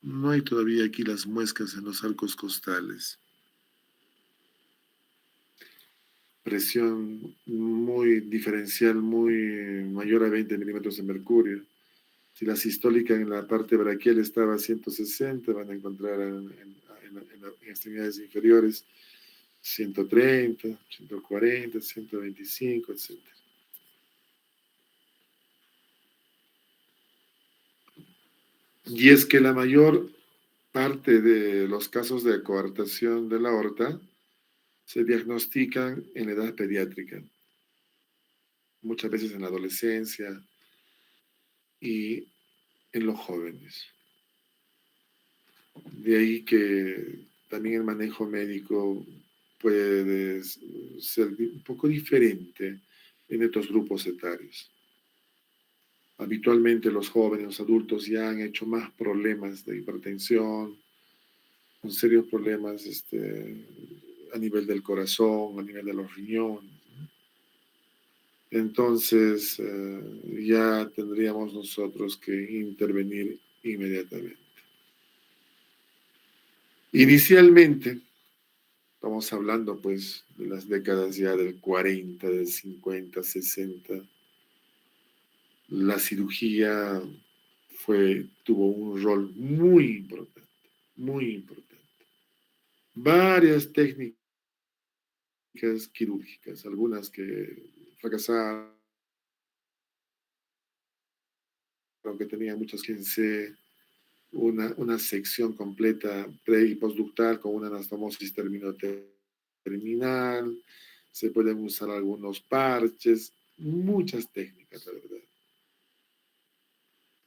No hay todavía aquí las muescas en los arcos costales. Presión muy diferencial, muy mayor a 20 milímetros de mercurio. Si la sistólica en la parte braquial estaba a 160, van a encontrar en extremidades inferiores 130, 140, 125, etc. Y es que la mayor parte de los casos de coartación de la aorta se diagnostican en la edad pediátrica, muchas veces en la adolescencia y en los jóvenes. De ahí que también el manejo médico puede ser un poco diferente en estos grupos etarios. Habitualmente los jóvenes, los adultos ya han hecho más problemas de hipertensión, con serios problemas a nivel del corazón, a nivel de los riñones. Entonces ya tendríamos nosotros que intervenir inmediatamente. Inicialmente, estamos hablando pues de las décadas ya del 40, del 50, 60, la cirugía tuvo un rol muy importante, muy importante. Varias técnicas quirúrgicas, algunas que fracasaron, que tenían muchos quince, una sección completa pre y postductal con una anastomosis terminal, se pueden usar algunos parches, muchas técnicas, la verdad.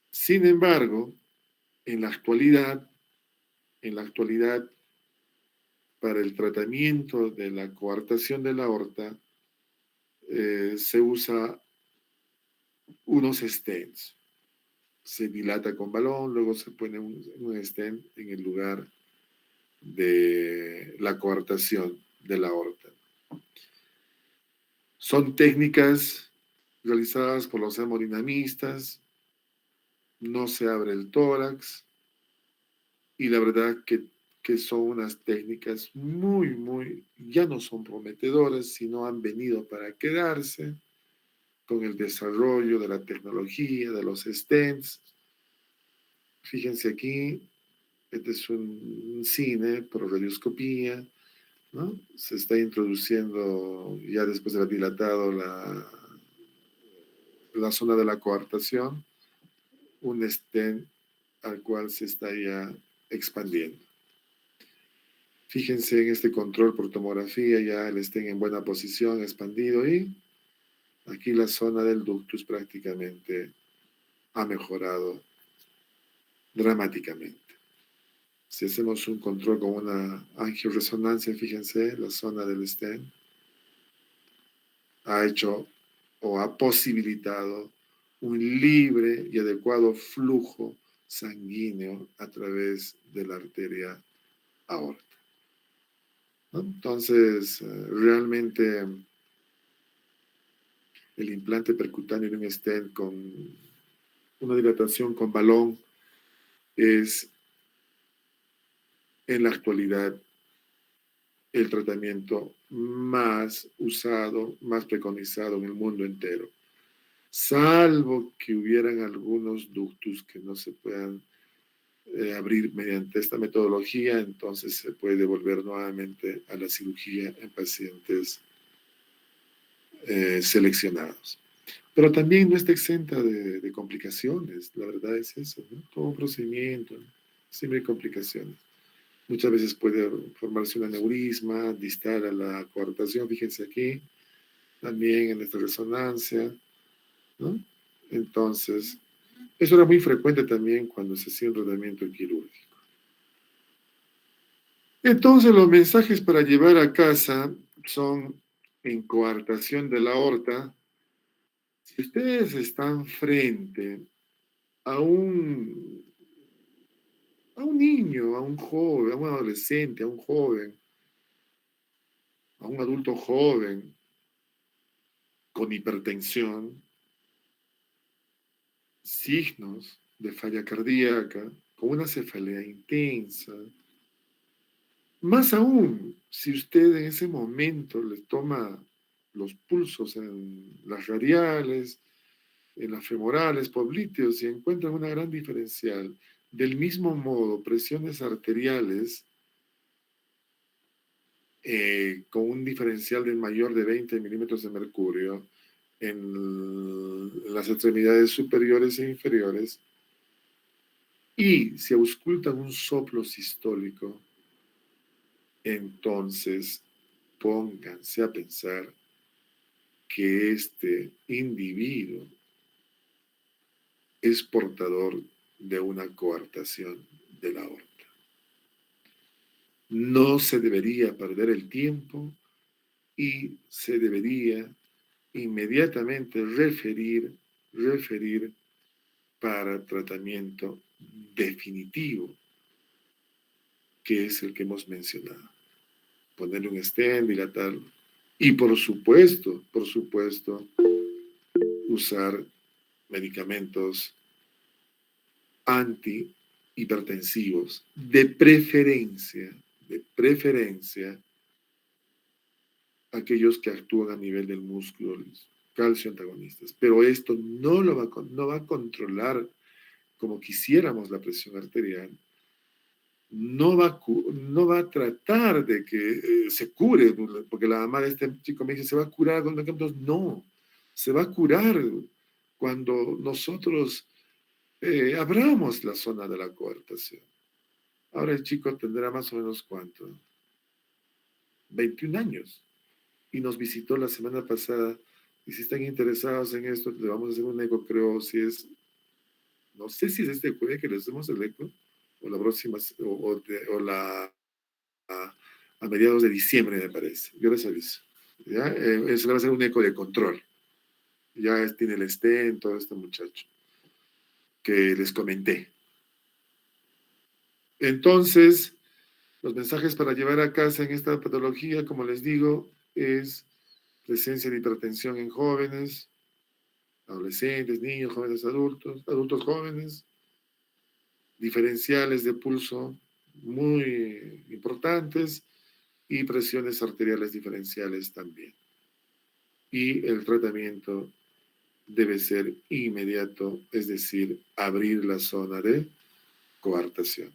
Sin embargo, en la actualidad, para el tratamiento de la coartación de la aorta, se usa unos stents. Se dilata con balón, luego se pone un stent en el lugar de la coartación de la aorta. Son técnicas realizadas por los hemodinamistas, no se abre el tórax y la verdad que son unas técnicas ya no son prometedoras, sino han venido para quedarse con el desarrollo de la tecnología, de los stents. Fíjense aquí, este es un cine por radioscopía, ¿no? Se está introduciendo, ya después de haber dilatado la zona de la coartación, un stent al cual se está ya expandiendo. Fíjense en este control por tomografía, ya el stent en buena posición, expandido, y aquí la zona del ductus prácticamente ha mejorado dramáticamente. Si hacemos un control con una angioresonancia, fíjense, la zona del stent ha hecho o ha posibilitado un libre y adecuado flujo sanguíneo a través de la arteria aorta, ¿no? Entonces, realmente el implante percutáneo de un stent con una dilatación con balón es en la actualidad el tratamiento más usado, más preconizado en el mundo entero, salvo que hubieran algunos ductus que no se puedan abrir mediante esta metodología, entonces se puede volver nuevamente a la cirugía en pacientes seleccionados. Pero también no está exenta de complicaciones, la verdad es eso, ¿no? Todo procedimiento, siempre hay complicaciones. Muchas veces puede formarse un aneurisma distal a la coartación, fíjense aquí, también en esta resonancia, ¿no? Entonces, eso era muy frecuente también cuando se hacía un tratamiento quirúrgico. Entonces, los mensajes para llevar a casa son en coartación de la aorta. Si ustedes están frente a un niño, a un joven, a un adolescente, a un joven, a un adulto joven con hipertensión, signos de falla cardíaca, con una cefalea intensa. Más aún, si usted en ese momento le toma los pulsos en las radiales, en las femorales, popliteos, y encuentra una gran diferencial. Del mismo modo, presiones arteriales con un diferencial de mayor de 20 milímetros de mercurio en las extremidades superiores e inferiores, y si auscultan un soplo sistólico, entonces pónganse a pensar que este individuo es portador de una coartación de la aorta. No se debería perder el tiempo y se debería inmediatamente referir para tratamiento definitivo, que es el que hemos mencionado. Ponerle un stent, dilatarlo. Y por supuesto, usar medicamentos antihipertensivos, de preferencia, aquellos que actúan a nivel del músculo, los calcio antagonistas. Pero esto no va a controlar como quisiéramos la presión arterial, no va a tratar de que se cure, porque la mamá de este chico me dice, ¿se va a curar con medicamentos? No, se va a curar cuando nosotros abramos la zona de la coartación. Ahora el chico tendrá más o menos, ¿cuánto? 21 años. Y nos visitó la semana pasada. Y si están interesados en esto, le vamos a hacer un eco, creo, no sé si es este jueves que le hacemos el eco, o la próxima, a mediados de diciembre, me parece. Yo les aviso. ¿Ya? Eso le va a ser un eco de control. Ya tiene el stent, todo este muchacho que les comenté. Entonces, los mensajes para llevar a casa en esta patología, como les digo, es presencia de hipertensión en jóvenes, adolescentes, niños, jóvenes adultos jóvenes, diferenciales de pulso muy importantes y presiones arteriales diferenciales también. Y el tratamiento debe ser inmediato, es decir, abrir la zona de coartación.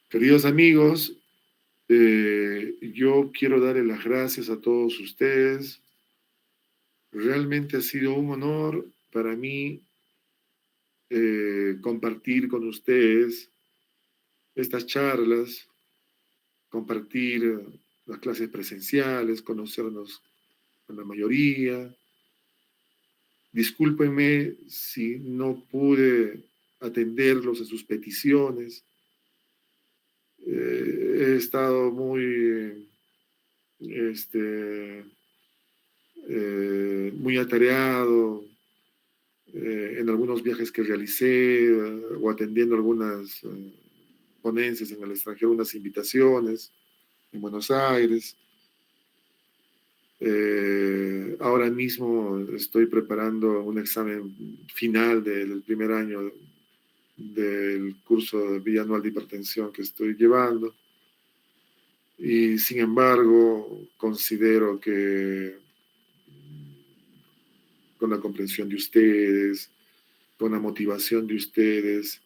Queridos amigos, yo quiero darle las gracias a todos ustedes. Realmente ha sido un honor para mí compartir con ustedes estas charlas, compartir las clases presenciales, conocernos con la mayoría. Discúlpenme si no pude atenderlos en sus peticiones. He estado muy muy atareado en algunos viajes que realicé o atendiendo algunas ponencias en el extranjero, unas invitaciones en Buenos Aires. Ahora mismo estoy preparando un examen final del primer año del curso bianual de hipertensión que estoy llevando. Y sin embargo, considero que con la comprensión de ustedes, con la motivación de ustedes,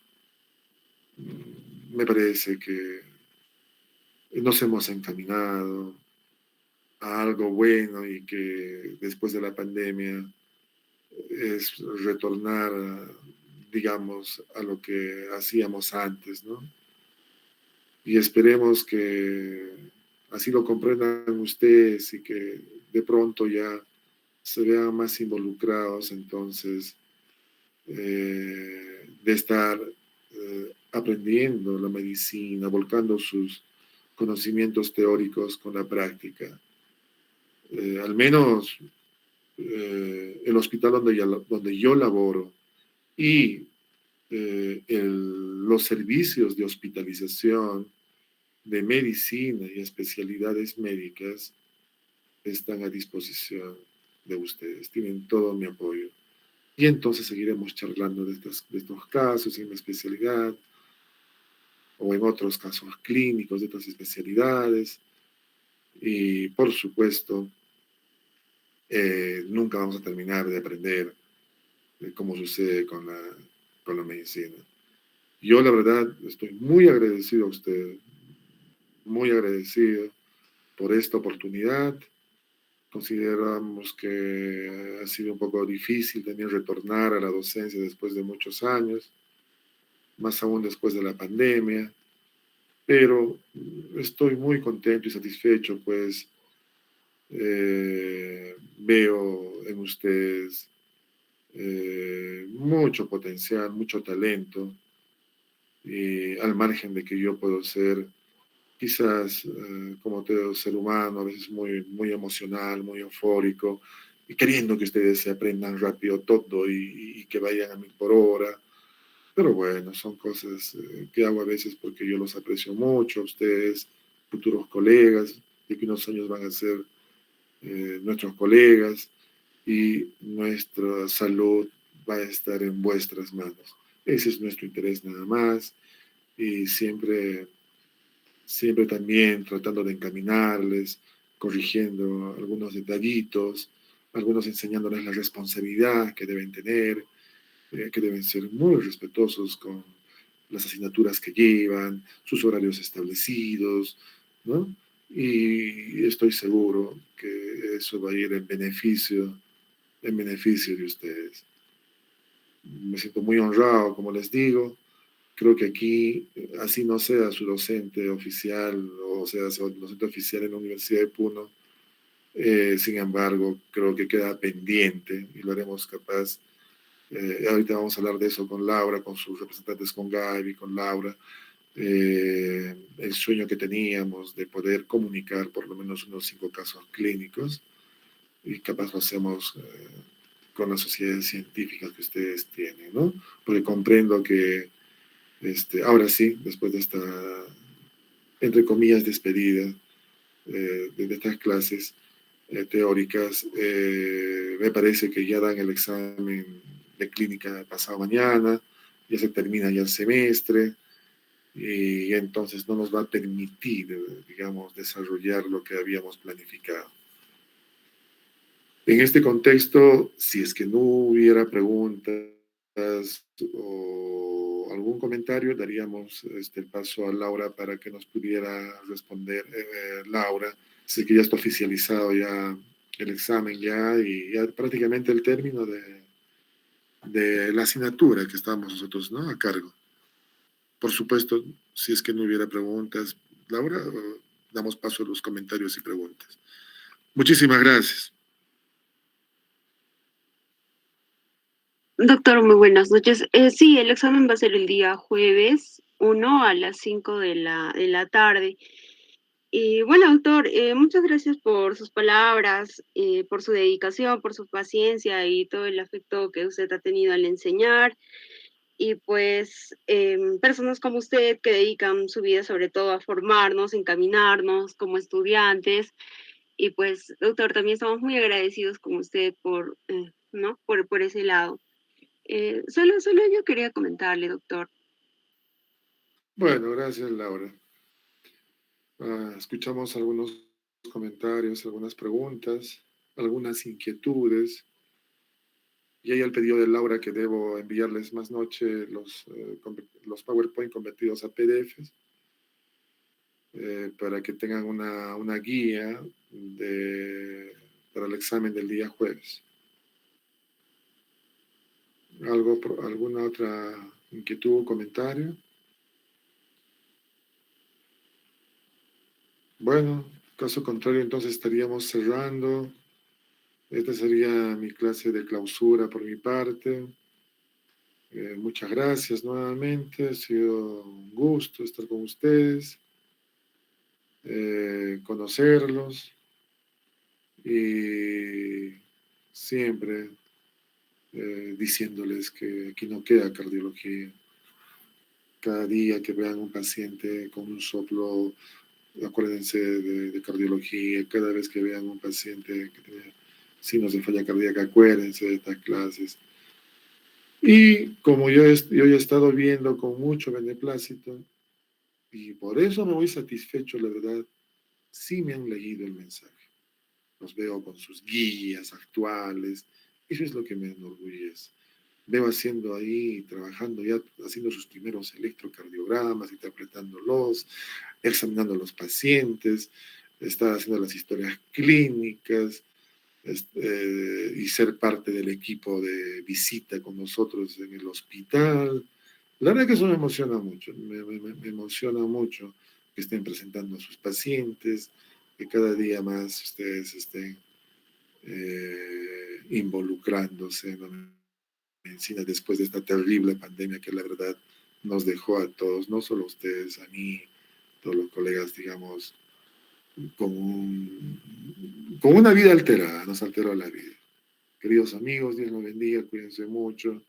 me parece que nos hemos encaminado a algo bueno y que después de la pandemia es retornar, digamos, a lo que hacíamos antes, ¿no? Y esperemos que así lo comprendan ustedes y que de pronto ya se vean más involucrados entonces de estar aprendiendo la medicina, volcando sus conocimientos teóricos con la práctica. Al menos el hospital donde yo laboro y los servicios de hospitalización, de medicina y especialidades médicas están a disposición de ustedes. Tienen todo mi apoyo. Y entonces seguiremos charlando de estos casos en la especialidad o en otros casos clínicos de otras especialidades. Y por supuesto, nunca vamos a terminar de aprender de cómo sucede con la medicina. Yo la verdad estoy muy agradecido a usted, muy agradecido por esta oportunidad. Consideramos que ha sido un poco difícil también retornar a la docencia después de muchos años, más aún después de la pandemia, pero estoy muy contento y satisfecho, pues veo en ustedes mucho potencial, mucho talento, y al margen de que yo puedo ser quizás como todo ser humano, a veces muy, muy emocional, muy eufórico, y queriendo que ustedes se aprendan rápido todo y que vayan a 1000 por hora. Pero bueno, son cosas que hago a veces porque yo los aprecio mucho, ustedes, futuros colegas, de que unos años van a ser nuestros colegas y nuestra salud va a estar en vuestras manos. Ese es nuestro interés nada más y siempre también tratando de encaminarles, corrigiendo algunos detallitos, algunos enseñándoles la responsabilidad que deben tener, que deben ser muy respetuosos con las asignaturas que llevan, sus horarios establecidos, ¿no? Y estoy seguro que eso va a ir en beneficio de ustedes. Me siento muy honrado, como les digo. Creo que aquí, así no sea su docente oficial o sea su docente oficial en la Universidad de Puno, sin embargo, creo que queda pendiente y lo haremos capaz. Ahorita vamos a hablar de eso con Laura, con sus representantes, con Gaby, con Laura. El sueño que teníamos de poder comunicar por lo menos unos 5 casos clínicos y capaz lo hacemos con las sociedades científicas que ustedes tienen, ¿no? Porque comprendo que ahora sí, después de esta, entre comillas, despedida de estas clases teóricas, me parece que ya dan el examen de clínica pasado mañana, ya se termina ya el semestre, y entonces no nos va a permitir, digamos, desarrollar lo que habíamos planificado. En este contexto, si es que no hubiera preguntas o algún comentario, daríamos el paso a Laura para que nos pudiera responder. Laura, sé que ya está oficializado ya el examen ya y ya prácticamente el término de la asignatura que estamos nosotros, ¿no?, a cargo. Por supuesto, si es que no hubiera preguntas, Laura, damos paso a los comentarios y preguntas. Muchísimas gracias. Doctor, muy buenas noches. Sí, el examen va a ser el día jueves 1 a las 5 de la tarde. Y bueno, doctor, muchas gracias por sus palabras, por su dedicación, por su paciencia y todo el afecto que usted ha tenido al enseñar. Y pues personas como usted que dedican su vida sobre todo a formarnos, encaminarnos como estudiantes. Y pues, doctor, también estamos muy agradecidos con usted por, ¿no? Por ese lado. Solo yo quería comentarle, doctor. Bueno, gracias, Laura. Escuchamos algunos comentarios, algunas preguntas, algunas inquietudes. Y hay el pedido de Laura que debo enviarles más noche los PowerPoint convertidos a PDFs para que tengan una guía para el examen del día jueves. ¿Alguna otra inquietud o comentario? Bueno, caso contrario, entonces estaríamos cerrando. Esta sería mi clase de clausura por mi parte. Muchas gracias nuevamente. Ha sido un gusto estar con ustedes, conocerlos y siempre diciéndoles que aquí no queda cardiología. Cada día que vean un paciente con un soplo, acuérdense de cardiología. Cada vez que vean un paciente que tiene signos de falla cardíaca, acuérdense de estas clases. Y como yo ya he estado viendo con mucho beneplácito, y por eso me voy satisfecho, la verdad, sí me han leído el mensaje. Los veo con sus guías actuales. Eso es lo que me enorgullece. Veo haciendo ahí, trabajando ya, haciendo sus primeros electrocardiogramas, interpretándolos, examinando a los pacientes, estar haciendo las historias clínicas, y ser parte del equipo de visita con nosotros en el hospital. La verdad que eso me emociona mucho, me emociona mucho que estén presentando a sus pacientes, que cada día más ustedes estén involucrándose en la medicina después de esta terrible pandemia que la verdad nos dejó a todos, no solo a ustedes, a mí, todos los colegas, digamos, con una vida alterada, nos alteró la vida. Queridos amigos, Dios los bendiga, cuídense mucho,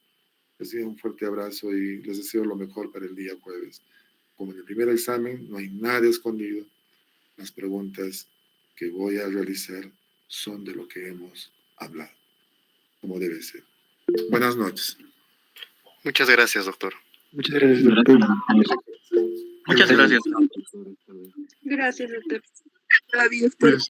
les doy un fuerte abrazo y les deseo lo mejor para el día jueves. Como en el primer examen, no hay nada escondido. Las preguntas que voy a realizar son de lo que hemos hablado, como debe ser. Buenas noches. Muchas gracias, doctor. Muchas gracias, doctor. Muchas gracias. Gracias, doctor. Pues,